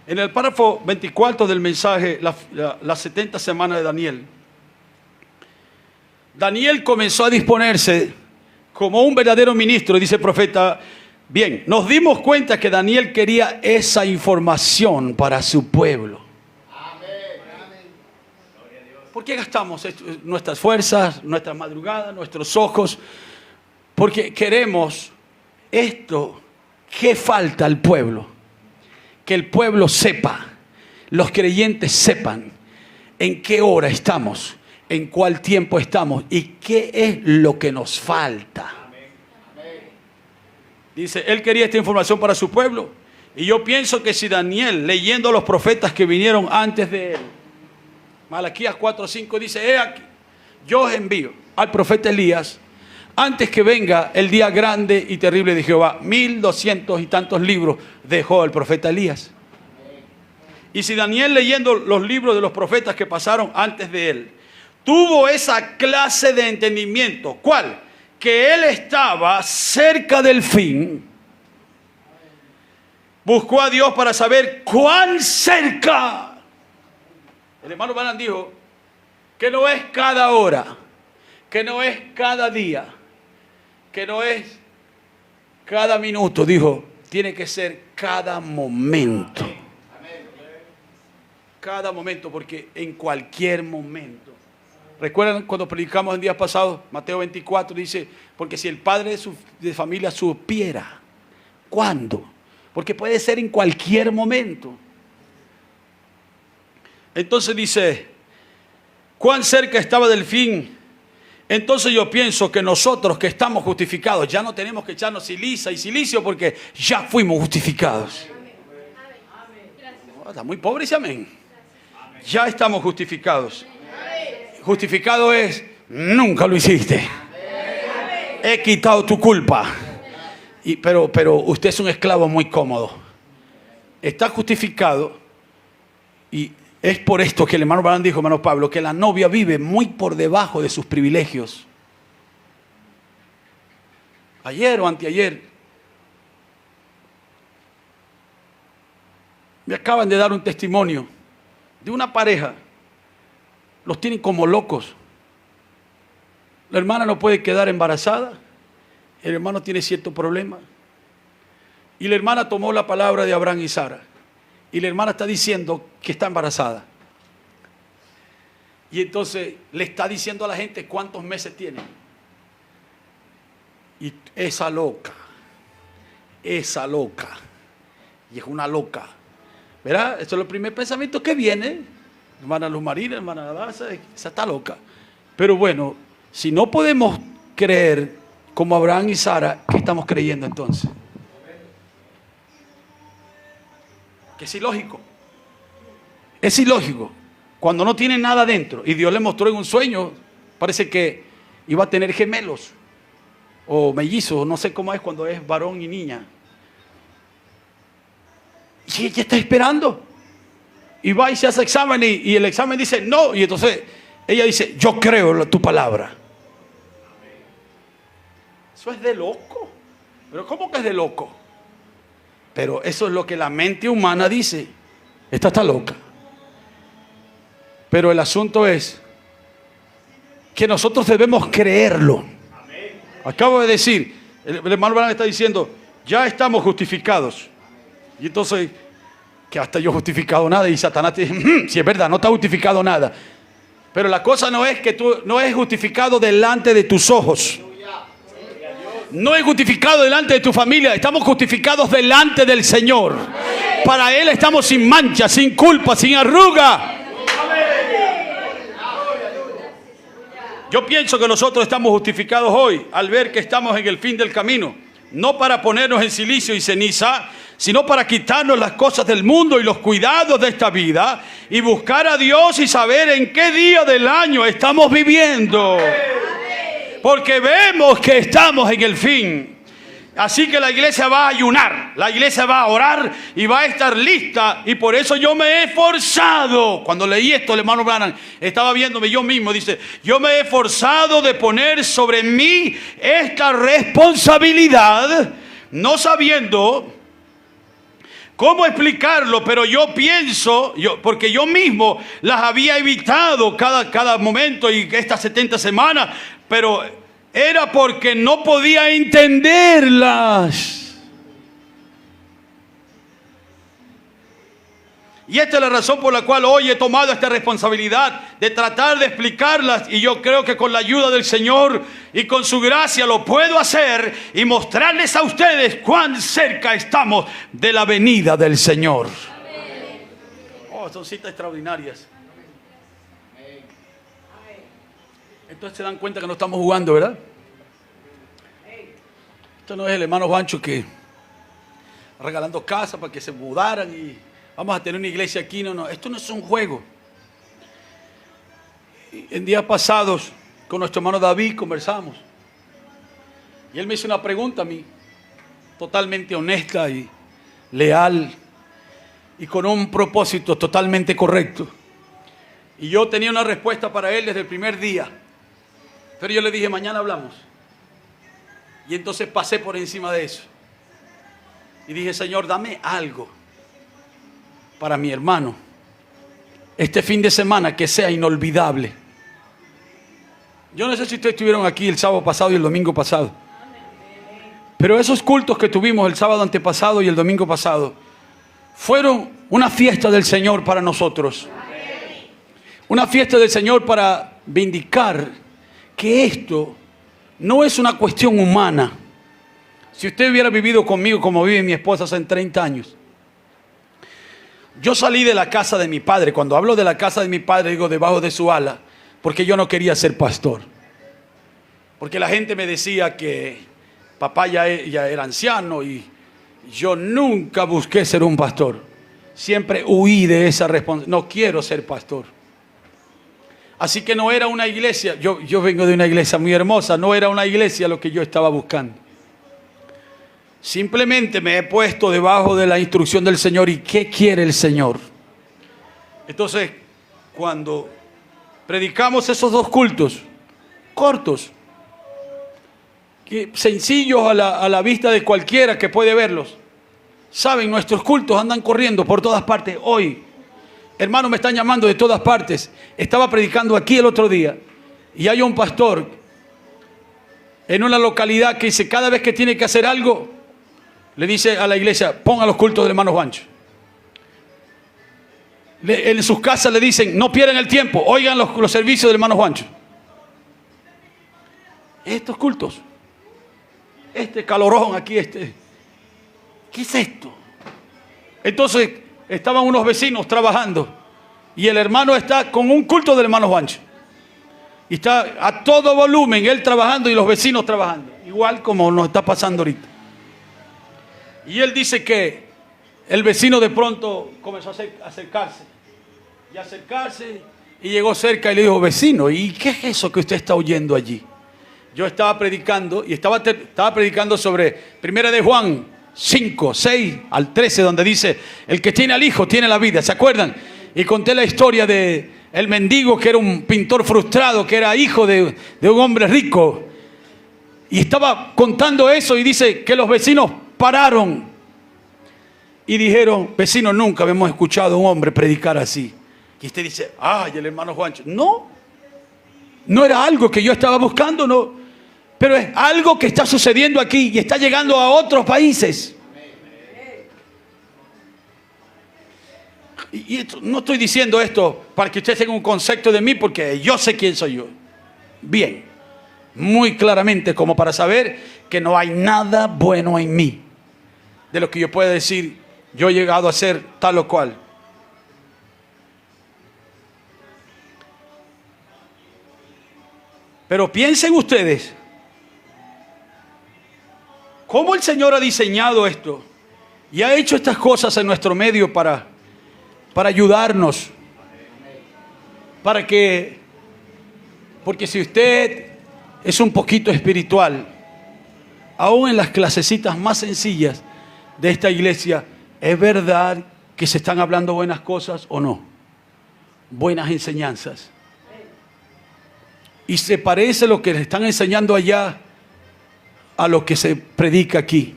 en el párrafo 24 del mensaje, las 70 semanas de Daniel, Daniel comenzó a disponerse como un verdadero ministro. Dice el profeta: bien, nos dimos cuenta que Daniel quería esa información para su pueblo. ¿Por qué gastamos nuestras fuerzas, nuestras madrugadas, nuestros ojos? Porque queremos esto. ¿Qué falta al pueblo? Que el pueblo sepa, los creyentes sepan en qué hora estamos, en cuál tiempo estamos y qué es lo que nos falta. Dice, él quería esta información para su pueblo. Y yo pienso que si Daniel, leyendo a los profetas que vinieron antes de él, Malaquías 4:5 dice: he aquí, yo os envío al profeta Elías antes que venga el día grande y terrible de Jehová. 1200 y tantos libros dejó el profeta Elías. Y si Daniel, leyendo los libros de los profetas que pasaron antes de él, tuvo esa clase de entendimiento, ¿cuál? Que él estaba cerca del fin. Buscó a Dios para saber cuán cerca. El hermano Branham dijo que no es cada hora, que no es cada día, que no es cada minuto. Dijo, tiene que ser cada momento. Cada momento, porque en cualquier momento. ¿Recuerdan cuando predicamos en días pasados? Mateo 24 dice: porque si el padre de familia supiera, ¿cuándo? Porque puede ser en cualquier momento. Entonces dice, ¿cuán cerca estaba del fin? Entonces yo pienso que nosotros que estamos justificados, ya no tenemos que echarnos silicia y silicio, porque ya fuimos justificados. Oh, está muy pobre ese amén. Ya estamos justificados. Justificado es, nunca lo hiciste. He quitado tu culpa. Pero usted es un esclavo muy cómodo. Está justificado. Y es por esto que el hermano Branham dijo, hermano Pablo, que la novia vive muy por debajo de sus privilegios. Ayer o anteayer me acaban de dar un testimonio de una pareja. Los tienen como locos. La hermana no puede quedar embarazada. El hermano tiene cierto problema. Y la hermana tomó la palabra de Abraham y Sara. Y la hermana está diciendo que está embarazada. Y entonces le está diciendo a la gente cuántos meses tiene. Y esa loca esa loca. Y es una loca. ¿Verdad? Eso es el primer pensamiento que viene. Hermana Luz Marina, hermana Daza, esa está loca. Pero bueno, si no podemos creer como Abraham y Sara, ¿qué estamos creyendo entonces? Que es ilógico. Es ilógico. Cuando no tiene nada dentro y Dios le mostró en un sueño, parece que iba a tener gemelos o mellizos, no sé cómo es cuando es varón y niña. Y ella está esperando. Y va y se hace examen y el examen dice no. Y entonces ella dice, yo creo tu palabra. Eso es de loco. Pero ¿cómo que es de loco? Pero eso es lo que la mente humana dice. Esta está loca. Pero el asunto es que nosotros debemos creerlo. Acabo de decir, el hermano Branham está diciendo, ya estamos justificados. Y entonces, que hasta yo he justificado nada. Y Satanás te dice, si es verdad, no está justificado nada. Pero la cosa no es que tú no es justificado delante de tus ojos. No es justificado delante de tu familia. Estamos justificados delante del Señor. Para Él estamos sin mancha, sin culpa, sin arruga. Yo pienso que nosotros estamos justificados hoy al ver que estamos en el fin del camino. No para ponernos en silicio y ceniza, sino para quitarnos las cosas del mundo y los cuidados de esta vida y buscar a Dios y saber en qué día del año estamos viviendo. Porque vemos que estamos en el fin. Así que la iglesia va a ayunar, la iglesia va a orar y va a estar lista. Y por eso yo me he esforzado. Cuando leí esto, el hermano Branham estaba viéndome yo mismo. Dice, yo me he esforzado de poner sobre mí esta responsabilidad, no sabiendo cómo explicarlo, pero yo pienso, porque yo mismo las había evitado cada momento y estas 70 semanas, pero era porque no podía entenderlas. Y esta es la razón por la cual hoy he tomado esta responsabilidad de tratar de explicarlas. Y yo creo que con la ayuda del Señor y con su gracia lo puedo hacer y mostrarles a ustedes cuán cerca estamos de la venida del Señor. Oh, son citas extraordinarias. Entonces se dan cuenta que no estamos jugando, ¿verdad? Esto no es el hermano Juancho que regalando casas para que se mudaran y vamos a tener una iglesia aquí. No, esto no es un juego. En días pasados con nuestro hermano David conversamos y él me hizo una pregunta a mí, totalmente honesta y leal y con un propósito totalmente correcto. Y yo tenía una respuesta para él desde el primer día. Pero yo le dije, mañana hablamos. Y entonces pasé por encima de eso. Y dije, Señor, dame algo para mi hermano. Este fin de semana que sea inolvidable. Yo no sé si ustedes estuvieron aquí el sábado pasado y el domingo pasado. Pero esos cultos que tuvimos el sábado antepasado y el domingo pasado fueron una fiesta del Señor para nosotros. Una fiesta del Señor para vindicar que esto no es una cuestión humana. Si usted hubiera vivido conmigo como vive mi esposa hace 30 años. Yo salí de la casa de mi padre. Cuando hablo de la casa de mi padre, digo debajo de su ala, porque yo no quería ser pastor. Porque la gente me decía que papá ya era anciano y yo nunca busqué ser un pastor. Siempre huí de esa responsabilidad. No quiero ser pastor. Así que no era una iglesia, yo vengo de una iglesia muy hermosa, no era una iglesia lo que yo estaba buscando. Simplemente me he puesto debajo de la instrucción del Señor. ¿Y qué quiere el Señor? Entonces, cuando predicamos esos dos cultos, cortos, sencillos a la vista de cualquiera que puede verlos, saben, nuestros cultos andan corriendo por todas partes hoy. Hermanos, me están llamando de todas partes. Estaba predicando aquí el otro día y hay un pastor en una localidad que dice, cada vez que tiene que hacer algo, le dice a la iglesia, ponga los cultos del hermano Juancho. En sus casas le dicen, no pierdan el tiempo, oigan los servicios del hermano Juancho. Estos cultos, este calorón aquí, ¿qué es esto? Entonces estaban unos vecinos trabajando y el hermano está con un culto del hermano Juancho. Y está a todo volumen él trabajando y los vecinos trabajando. Igual como nos está pasando ahorita. Y él dice que el vecino de pronto comenzó a acercarse. Y llegó cerca y le dijo, vecino, ¿y qué es eso que usted está oyendo allí? Yo estaba predicando y estaba predicando sobre 1 de Juan 5, 6 al 13, donde dice, el que tiene al Hijo tiene la vida. ¿Se acuerdan? Y conté la historia de el mendigo que era un pintor frustrado, que era hijo de un hombre rico. Y estaba contando eso y dice que los vecinos pararon y dijeron, vecino, nunca habíamos escuchado a un hombre predicar así. Y usted dice, ay, el hermano Juancho. No era algo que yo estaba buscando, no. Pero es algo que está sucediendo aquí y está llegando a otros países. Y esto, no estoy diciendo esto para que usted tenga un concepto de mí, porque yo sé quién soy yo. Bien, muy claramente, como para saber que no hay nada bueno en mí. De lo que yo pueda decir, yo he llegado a ser tal o cual. Pero piensen ustedes, cómo el Señor ha diseñado esto y ha hecho estas cosas en nuestro medio para ayudarnos. Porque si usted es un poquito espiritual, aún en las clasecitas más sencillas de esta iglesia, ¿es verdad que se están hablando buenas cosas o no? Buenas enseñanzas. Y se parece lo que le están enseñando allá a lo que se predica aquí.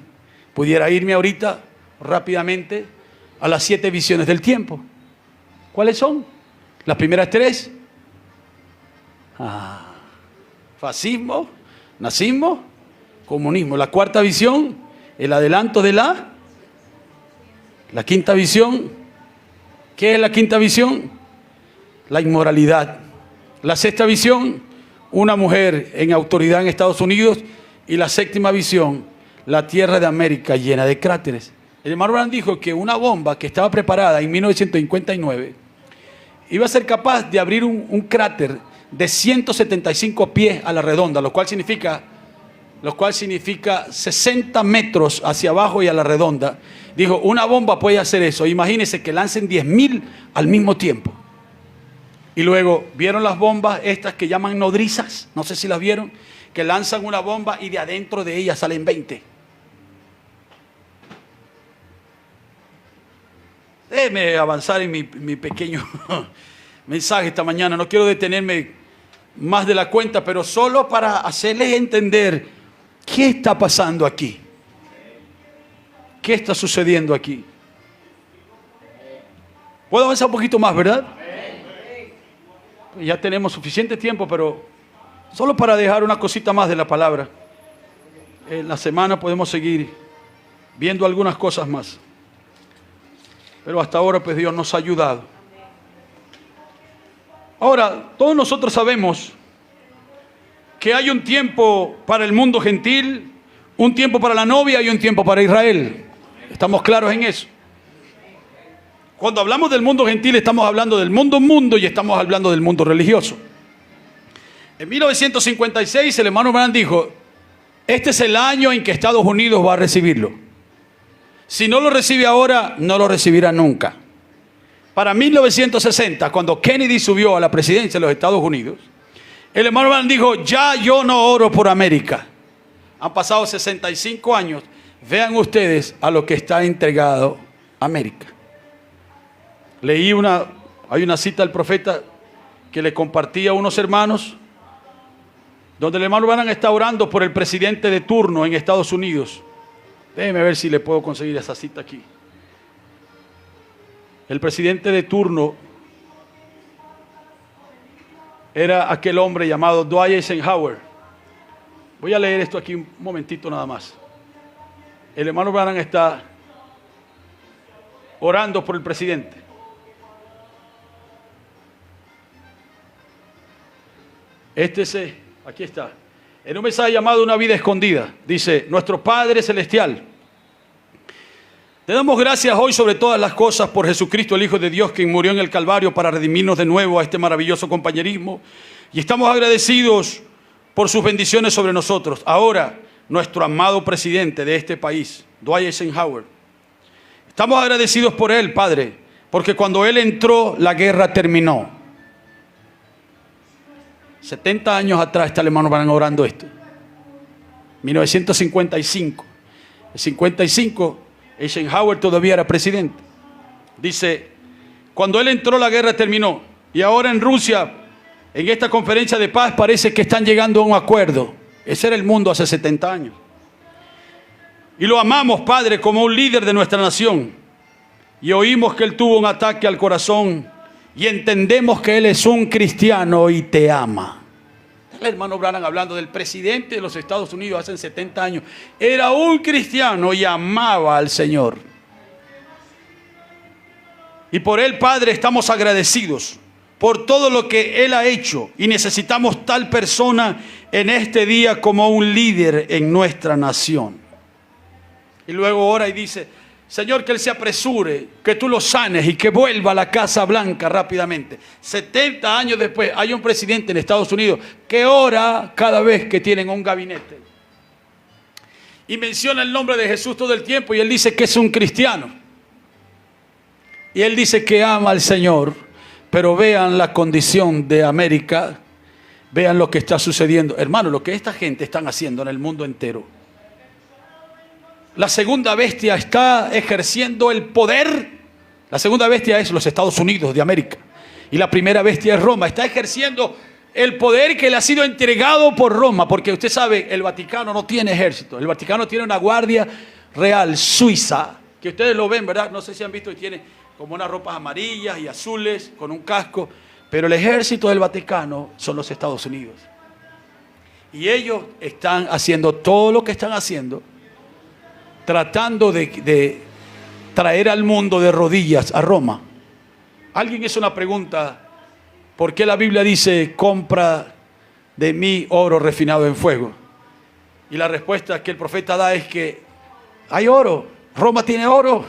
Pudiera irme ahorita rápidamente a las 7 visiones del tiempo. ¿Cuáles son? Las primeras 3. Fascismo, nazismo, comunismo. La cuarta visión, el adelanto de la quinta visión. ¿Qué es la quinta visión? La inmoralidad. La sexta visión, una mujer en autoridad en Estados Unidos. Y la séptima visión, la tierra de América llena de cráteres. El hermano Branham dijo que una bomba que estaba preparada en 1959 iba a ser capaz de abrir un cráter de 175 pies a la redonda, lo cual significa 60 metros hacia abajo y a la redonda. Dijo, una bomba puede hacer eso. Imagínense que lancen 10.000 al mismo tiempo. Y luego, ¿vieron las bombas estas que llaman nodrizas? No sé si las vieron. Que lanzan una bomba y de adentro de ella salen 20. Déjeme avanzar en mi pequeño mensaje esta mañana. No quiero detenerme más de la cuenta, pero solo para hacerles entender qué está pasando aquí. ¿Qué está sucediendo aquí? ¿Puedo avanzar un poquito más, verdad? Ya tenemos suficiente tiempo, pero solo para dejar una cosita más de la palabra. En la semana podemos seguir viendo algunas cosas más. Pero hasta ahora pues Dios nos ha ayudado. Ahora, todos nosotros sabemos que hay un tiempo para el mundo gentil, un tiempo para la novia y un tiempo para Israel. ¿Estamos claros en eso? Cuando hablamos del mundo gentil estamos hablando del mundo y estamos hablando del mundo religioso. En 1956 el hermano Branham dijo, este es el año en que Estados Unidos va a recibirlo. Si no lo recibe ahora, no lo recibirá nunca. Para 1960, cuando Kennedy subió a la presidencia de los Estados Unidos, el hermano Branham dijo, ya yo no oro por América. Han pasado 65 años. Vean ustedes a lo que está entregado América. Hay una cita del profeta que le compartía a unos hermanos, donde el hermano Branham está orando por el presidente de turno en Estados Unidos. Déjeme ver si le puedo conseguir esa cita aquí. El presidente de turno era aquel hombre llamado Dwight Eisenhower. Voy a leer esto aquí un momentito nada más. El hermano Branham está orando por el presidente. Aquí está. En un mensaje llamado Una vida escondida, dice, nuestro Padre Celestial, Te damos gracias hoy sobre todas las cosas por Jesucristo, el Hijo de Dios, quien murió en el Calvario para redimirnos de nuevo a este maravilloso compañerismo. Y estamos agradecidos por sus bendiciones sobre nosotros. Ahora, nuestro amado presidente de este país, Dwight Eisenhower. Estamos agradecidos por él, Padre, porque cuando él entró, la guerra terminó. 70 años atrás está el hermano Branham orando esto. 1955. El 55, Eisenhower todavía era presidente. Dice, cuando él entró, la guerra terminó. Y ahora en Rusia, en esta conferencia de paz, parece que están llegando a un acuerdo. Ese era el mundo hace 70 años. Y lo amamos, Padre, como un líder de nuestra nación. Y oímos que él tuvo un ataque al corazón. Y entendemos que él es un cristiano y te ama. El hermano Branham hablando del presidente de los Estados Unidos hace 70 años. Era un cristiano y amaba al Señor. Y por él, Padre, estamos agradecidos por todo lo que él ha hecho. Y necesitamos tal persona en este día como un líder en nuestra nación. Y luego ora y dice, Señor, que él se apresure, que tú lo sanes y que vuelva a la Casa Blanca rápidamente. 70 años después hay un presidente en Estados Unidos que ora cada vez que tienen un gabinete. Y menciona el nombre de Jesús todo el tiempo y él dice que es un cristiano. Y él dice que ama al Señor, pero vean la condición de América, vean lo que está sucediendo. Hermano, lo que esta gente están haciendo en el mundo entero. La segunda bestia está ejerciendo el poder. La segunda bestia es los Estados Unidos de América. Y la primera bestia es Roma. Está ejerciendo el poder que le ha sido entregado por Roma. Porque usted sabe, el Vaticano no tiene ejército. El Vaticano tiene una guardia real suiza. Que ustedes lo ven, ¿verdad? No sé si han visto que tiene como unas ropas amarillas y azules con un casco. Pero el ejército del Vaticano son los Estados Unidos. Y ellos están haciendo todo lo que están haciendo, tratando de traer al mundo de rodillas a Roma. Alguien hizo una pregunta, ¿por qué la Biblia dice, compra de mí oro refinado en fuego? Y la respuesta que el profeta da es que hay oro, Roma tiene oro,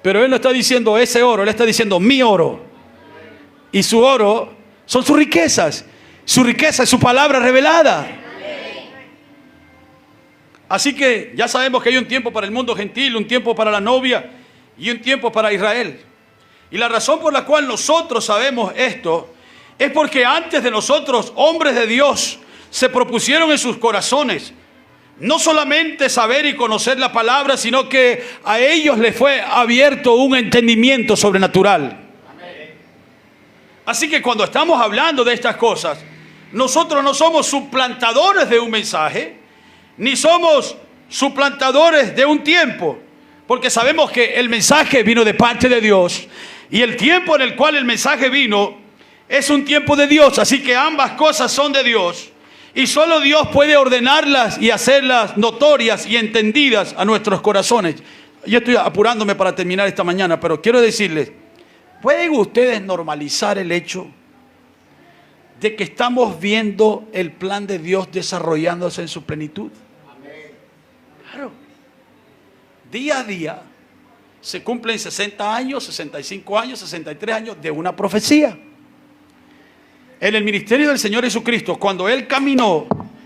pero él no está diciendo ese oro, él está diciendo mi oro. Y su oro son sus riquezas, su riqueza es su palabra revelada. Así que ya sabemos que hay un tiempo para el mundo gentil, un tiempo para la novia y un tiempo para Israel. Y la razón por la cual nosotros sabemos esto es porque antes de nosotros, hombres de Dios, se propusieron en sus corazones no solamente saber y conocer la palabra, sino que a ellos les fue abierto un entendimiento sobrenatural. Así que cuando estamos hablando de estas cosas, nosotros no somos suplantadores de un mensaje, ni somos suplantadores de un tiempo, porque sabemos que el mensaje vino de parte de Dios y el tiempo en el cual el mensaje vino es un tiempo de Dios, así que ambas cosas son de Dios y solo Dios puede ordenarlas y hacerlas notorias y entendidas a nuestros corazones. Yo estoy apurándome para terminar esta mañana, pero quiero decirles, ¿pueden ustedes normalizar el hecho de que estamos viendo el plan de Dios desarrollándose en su plenitud? Claro. Día a día se cumplen 60 años, 65 años, 63 años de una profecía. En el ministerio del Señor Jesucristo, cuando Él caminó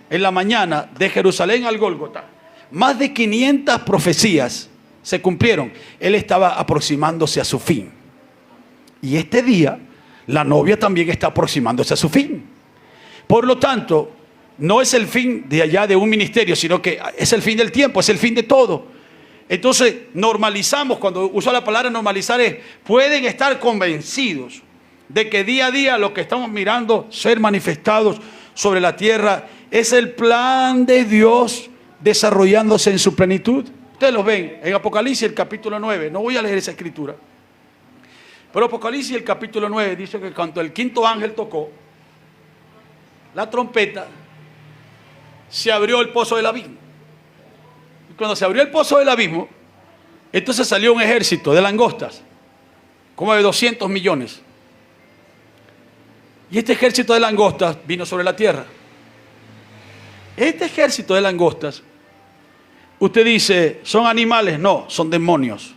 en la mañana de Jerusalén al Gólgota, más de 500 profecías se cumplieron. Él estaba aproximándose a su fin. Y este día, la novia también está aproximándose a su fin. Por lo tanto, no es el fin de allá de un ministerio, sino que es el fin del tiempo, es el fin de todo. Entonces, normalizamos, cuando uso la palabra normalizar es, pueden estar convencidos de que día a día lo que estamos mirando ser manifestados sobre la tierra es el plan de Dios desarrollándose en su plenitud. Ustedes lo ven en Apocalipsis el capítulo 9, no voy a leer esa escritura. Pero Apocalipsis el capítulo 9 dice que cuando el quinto ángel tocó la trompeta, se abrió el pozo del abismo. Y cuando se abrió el pozo del abismo, entonces salió un ejército de langostas, como de 200 millones. Y este ejército de langostas vino sobre la tierra. Este ejército de langostas Usted dice, ¿son animales? No, son demonios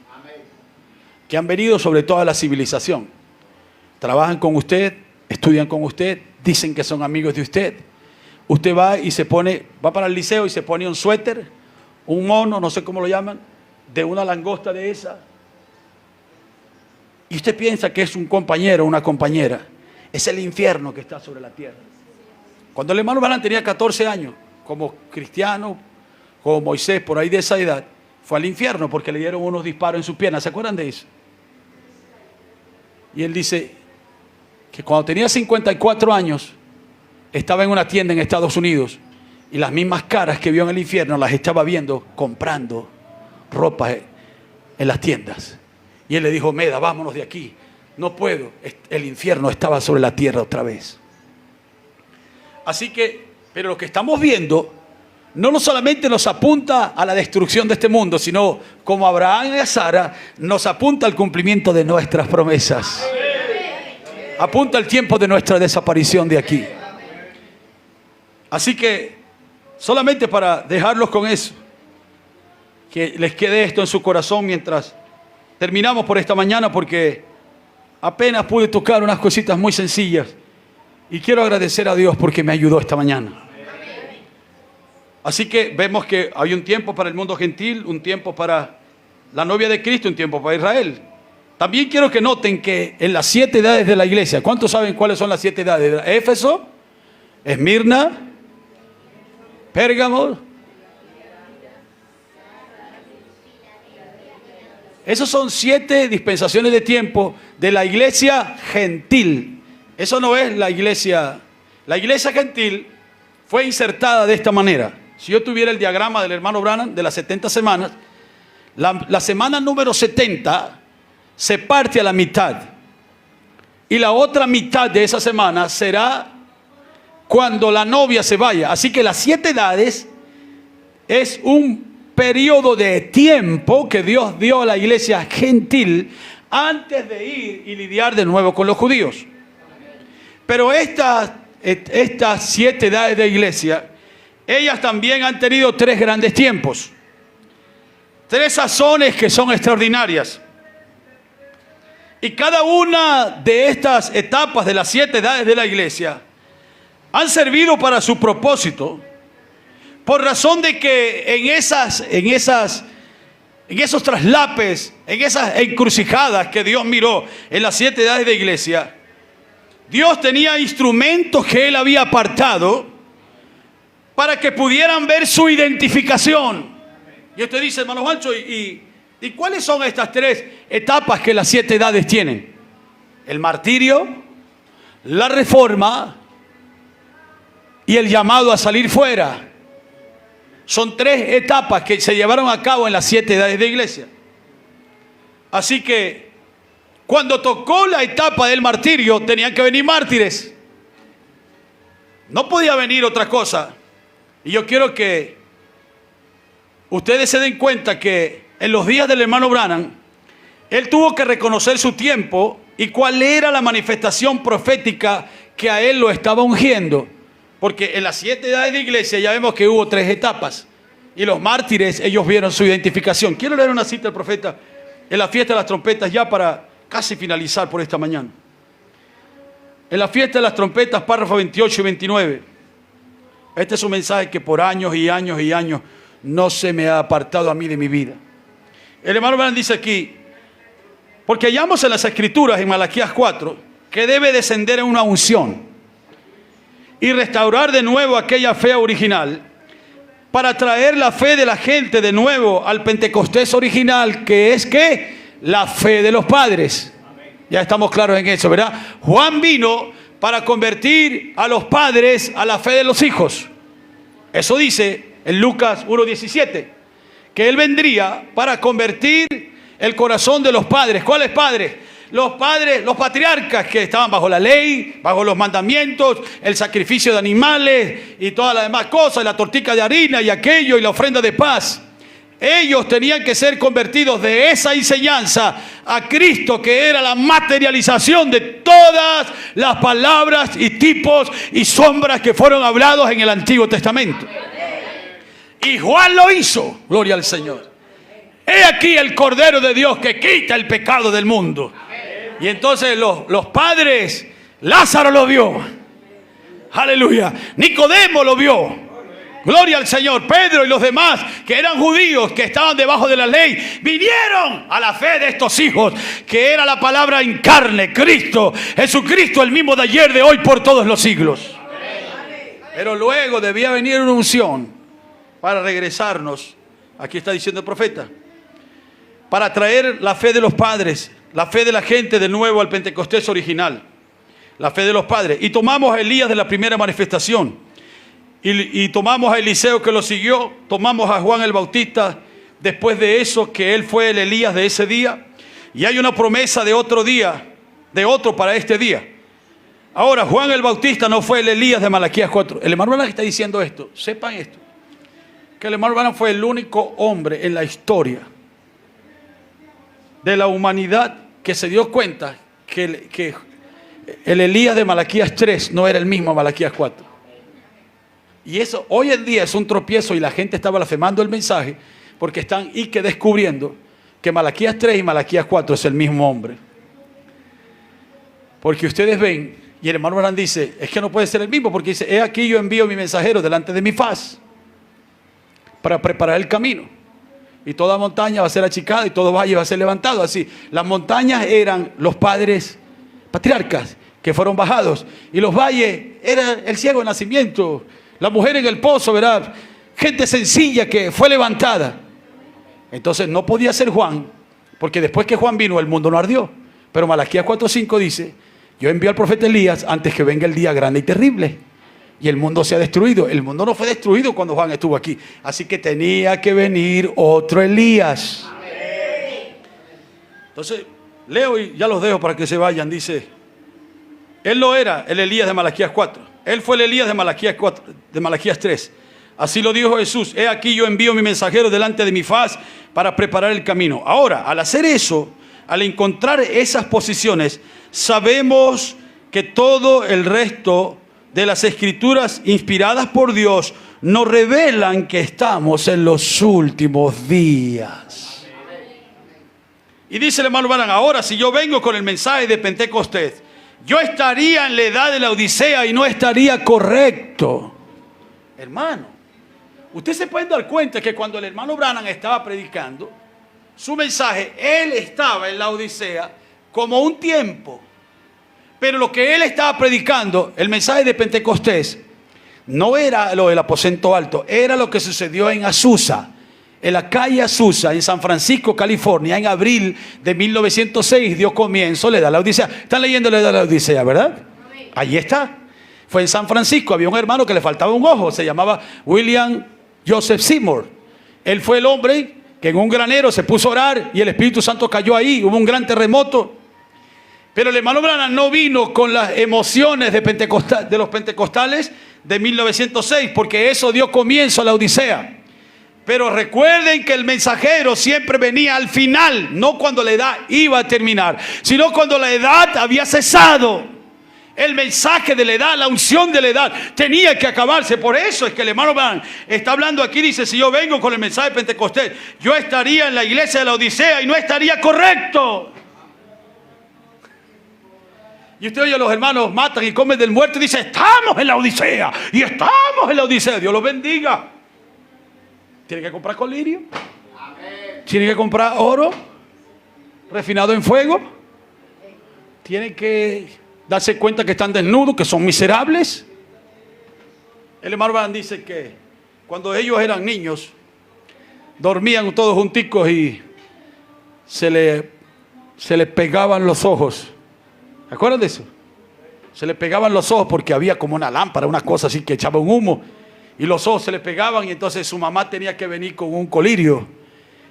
que han venido sobre toda la civilización. Trabajan con usted, estudian con usted, dicen que son amigos de usted. Usted va y va para el liceo y se pone un suéter, un mono, no sé cómo lo llaman, de una langosta de esa. Y usted piensa que es un compañero o una compañera. Es el infierno que está sobre la tierra. Cuando el hermano Branham tenía 14 años, como cristiano, como Moisés, por ahí de esa edad, fue al infierno porque le dieron unos disparos en sus piernas. ¿Se acuerdan de eso? Y él dice que cuando tenía 54 años, estaba en una tienda en Estados Unidos y las mismas caras que vio en el infierno las estaba viendo comprando ropa en las tiendas. Y él le dijo, Meda, vámonos de aquí. No puedo. El infierno estaba sobre la tierra otra vez. Así que, pero lo que estamos viendo no solamente nos apunta a la destrucción de este mundo, sino como Abraham y a Sara, nos apunta al cumplimiento de nuestras promesas. Apunta al tiempo de nuestra desaparición de aquí. Así que, solamente para dejarlos con eso, que les quede esto en su corazón mientras terminamos por esta mañana, porque apenas pude tocar unas cositas muy sencillas y quiero agradecer a Dios porque me ayudó esta mañana. Así que vemos que hay un tiempo para el mundo gentil, un tiempo para la novia de Cristo, un tiempo para Israel. También quiero que noten que en las 7 edades de la iglesia, ¿cuántos saben cuáles son las 7 edades? Éfeso, Esmirna, Pérgamo. Esas son 7 dispensaciones de tiempo de la iglesia gentil. Eso no es la iglesia. La iglesia gentil fue insertada de esta manera. Si yo tuviera el diagrama del hermano Branham de las 70 semanas, la semana número 70 se parte a la mitad. Y la otra mitad de esa semana será cuando la novia se vaya. Así que las 7 edades es un periodo de tiempo que Dios dio a la iglesia gentil antes de ir y lidiar de nuevo con los judíos. Pero estas 7 edades de iglesia, ellas también han tenido 3 grandes tiempos, 3 sazones que son extraordinarias. Y cada una de estas etapas de las 7 edades de la iglesia han servido para su propósito, por razón de que en esos traslapes, en esas encrucijadas que Dios miró en las 7 edades de iglesia, Dios tenía instrumentos que Él había apartado para que pudieran ver su identificación. Y usted dice, hermano Juancho, ¿y cuáles son estas 3 etapas que las 7 edades tienen? El martirio, la reforma y el llamado a salir fuera. Son 3 etapas que se llevaron a cabo en las 7 edades de iglesia. Así que cuando tocó la etapa del martirio, tenían que venir mártires. No podía venir otra cosa. Y yo quiero que ustedes se den cuenta que en los días del hermano Branham, él tuvo que reconocer su tiempo y cuál era la manifestación profética que a él lo estaba ungiendo. Porque en las 7 edades de iglesia ya vemos que hubo 3 etapas. Y los mártires, ellos vieron su identificación. Quiero leer una cita del profeta en la fiesta de las trompetas, ya para casi finalizar por esta mañana. En la fiesta de las trompetas, párrafo 28 y 29. Este es un mensaje que por años y años y años no se me ha apartado a mí de mi vida. El hermano Branham dice aquí, porque hallamos en las escrituras, en Malaquías 4, que debe descender en una unción y restaurar de nuevo aquella fe original, para traer la fe de la gente de nuevo al Pentecostés original, que es ¿qué? La fe de los padres. Ya estamos claros en eso, ¿verdad? Juan vino para convertir a los padres a la fe de los hijos. Eso dice en Lucas 1:17, que él vendría para convertir el corazón de los padres. ¿Cuáles padres? Los padres, los patriarcas que estaban bajo la ley, bajo los mandamientos, el sacrificio de animales y todas las demás cosas, la tortica de harina y aquello y la ofrenda de paz. Ellos tenían que ser convertidos de esa enseñanza a Cristo, que era la materialización de todas las palabras y tipos y sombras que fueron hablados en el Antiguo Testamento. Y Juan lo hizo. Gloria al Señor. He aquí el Cordero de Dios que quita el pecado del mundo. Y entonces los padres, Lázaro lo vio. Aleluya. Nicodemo lo vio. Gloria al Señor. Pedro y los demás que eran judíos, que estaban debajo de la ley, vinieron a la fe de estos hijos, que era la palabra en carne, Cristo, Jesucristo, el mismo de ayer, de hoy, por todos los siglos. Pero luego debía venir una unción para regresarnos. Aquí está diciendo el profeta, para traer la fe de los padres, la fe de la gente de nuevo al Pentecostés original, la fe de los padres. Y tomamos a Elías de la primera manifestación, y tomamos a Eliseo que lo siguió, tomamos a Juan el Bautista después de eso, que él fue el Elías de ese día, y hay una promesa de otro día, de otro para este día. Ahora, Juan el Bautista no fue el Elías de Malaquías 4. El hermano Branham está diciendo esto, sepan esto, que el hermano Branham fue el único hombre en la historia de la humanidad que se dio cuenta que el Elías de Malaquías 3 no era el mismo Malaquías 4. Y eso hoy en día es un tropiezo, y la gente está blasfemando el mensaje porque están descubriendo que Malaquías 3 y Malaquías 4 es el mismo hombre. Porque ustedes ven, y el hermano Branham dice, es que no puede ser el mismo, porque dice, he aquí yo envío mi mensajero delante de mi faz para preparar el camino. Y toda montaña va a ser achicada y todo valle va a ser levantado. Así, las montañas eran los padres patriarcas que fueron bajados, y los valles era el ciego de nacimiento, la mujer en el pozo, ¿verdad? Gente sencilla que fue levantada. Entonces no podía ser Juan, porque después que Juan vino el mundo no ardió. Pero Malaquías 4:5 dice, yo envío al profeta Elías antes que venga el día grande y terrible, y el mundo se ha destruido. El mundo no fue destruido cuando Juan estuvo aquí, así que tenía que venir otro Elías. Entonces leo y ya los dejo para que se vayan. Dice, él no era el Elías de Malaquías 4, él fue el Elías de Malaquías 4, de Malaquías 3. Así lo dijo Jesús, he aquí yo envío mi mensajero delante de mi faz para preparar el camino. Ahora, al hacer eso, al encontrar esas posiciones, sabemos que todo el resto de las escrituras inspiradas por Dios nos revelan que estamos en los últimos días. Y dice el hermano Branham, ahora si yo vengo con el mensaje de Pentecostés, yo estaría en la edad de la Odisea y no estaría correcto. Hermano, usted se puede dar cuenta que cuando el hermano Branham estaba predicando su mensaje, él estaba en la Odisea como un tiempo. Pero lo que él estaba predicando, el mensaje de Pentecostés, no era lo del aposento alto, era lo que sucedió en Azusa, en la calle Azusa, en San Francisco, California, en abril de 1906, dio comienzo la edad de la Odisea. Están leyendo la edad de la Odisea, ¿verdad? Allí está. Fue en San Francisco, había un hermano que le faltaba un ojo, se llamaba William Joseph Seymour. Él fue el hombre que en un granero se puso a orar y el Espíritu Santo cayó ahí, hubo un gran terremoto. Pero el hermano Branham no vino con las emociones de los pentecostales de 1906, porque eso dio comienzo a la Odisea. Pero recuerden que el mensajero siempre venía al final, no cuando la edad iba a terminar, sino cuando la edad había cesado. El mensaje de la edad, la unción de la edad tenía que acabarse. Por eso es que el hermano Branham está hablando aquí, dice, si yo vengo con el mensaje de Pentecostés, yo estaría en la iglesia de la Odisea y no estaría correcto. Y usted oye a los hermanos matan y comen del muerto y dice, estamos en la Odisea y estamos en la Odisea. Dios los bendiga. Tiene que comprar colirio, tiene que comprar oro refinado en fuego, tiene que darse cuenta que están desnudos, que son miserables. El hermano Branham dice que cuando ellos eran niños dormían todos junticos y se les pegaban los ojos. ¿Se acuerdan de eso? Se les pegaban los ojos porque había como una lámpara, una cosa así que echaba un humo, y los ojos se les pegaban, y entonces su mamá tenía que venir con un colirio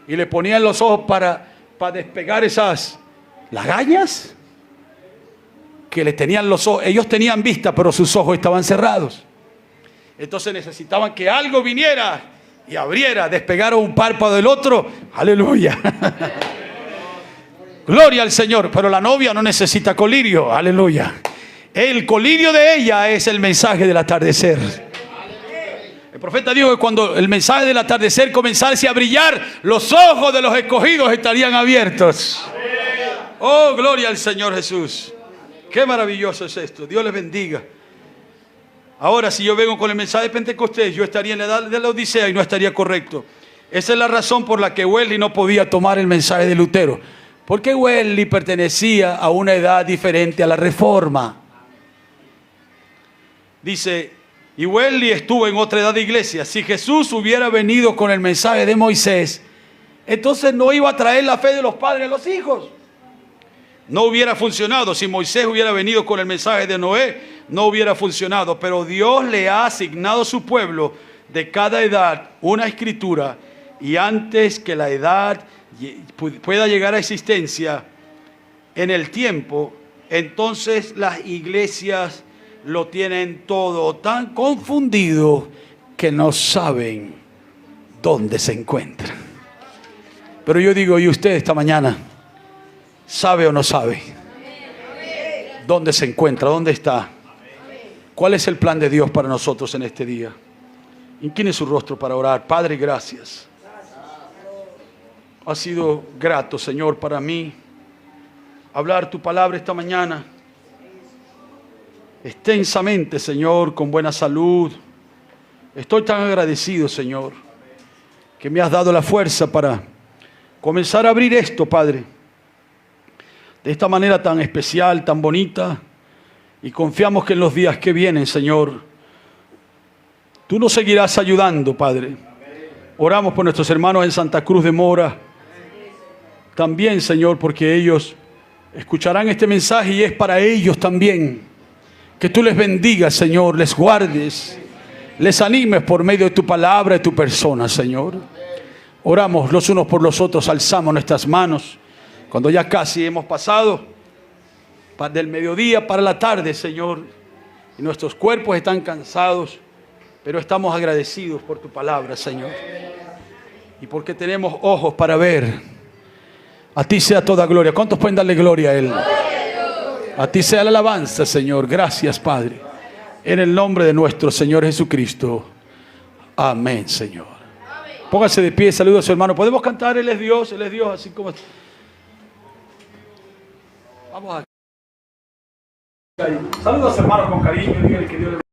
y le ponían los ojos para despegar esas lagañas que le tenían los ojos. Ellos tenían vista, pero sus ojos estaban cerrados. Entonces necesitaban que algo viniera y abriera, despegara un párpado del otro. Aleluya. Gloria al Señor. Pero la novia no necesita colirio. Aleluya. El colirio de ella es el mensaje del atardecer. El profeta dijo que cuando el mensaje del atardecer comenzase a brillar, los ojos de los escogidos estarían abiertos. Oh, gloria al Señor Jesús. Qué maravilloso es esto. Dios les bendiga. Ahora, si yo vengo con el mensaje de Pentecostés, yo estaría en la edad de la Odisea y no estaría correcto. Esa es la razón por la que Wesley no podía tomar el mensaje de Lutero. Porque Wesley pertenecía a una edad diferente a la Reforma. Dice, y Wesley estuvo en otra edad de iglesia. Si Jesús hubiera venido con el mensaje de Moisés, entonces no iba a traer la fe de los padres a los hijos. No hubiera funcionado. Si Moisés hubiera venido con el mensaje de Noé, no hubiera funcionado. Pero Dios le ha asignado a su pueblo de cada edad una escritura. Y antes que la edad pueda llegar a existencia en el tiempo, entonces las iglesias lo tienen todo tan confundido que no saben dónde se encuentran. Pero yo digo, ¿y usted esta mañana sabe o no sabe dónde se encuentra? ¿Dónde está? ¿Cuál es el plan de Dios para nosotros en este día? Incline su rostro para orar. Padre, gracias. Ha sido grato, Señor, para mí hablar tu palabra esta mañana extensamente, Señor, con buena salud. Estoy tan agradecido, Señor, que me has dado la fuerza para comenzar a abrir esto, Padre, de esta manera tan especial, tan bonita, y confiamos que en los días que vienen, Señor, tú nos seguirás ayudando, Padre. Oramos por nuestros hermanos en Santa Cruz de Mora, también, Señor, porque ellos escucharán este mensaje y es para ellos también. Que tú les bendigas, Señor, les guardes, les animes por medio de tu palabra y tu persona, Señor. Oramos los unos por los otros, alzamos nuestras manos. Cuando ya casi hemos pasado del mediodía para la tarde, Señor, y nuestros cuerpos están cansados, pero estamos agradecidos por tu palabra, Señor. Y porque tenemos ojos para ver. A ti sea toda gloria. ¿Cuántos pueden darle gloria a Él? A ti sea la alabanza, Señor. Gracias, Padre. En el nombre de nuestro Señor Jesucristo. Amén, Señor. Póngase de pie, saluda a su hermano. ¿Podemos cantar? Él es Dios, así como... Vamos a... Saludos a su hermano con cariño. Dígale que Dios le...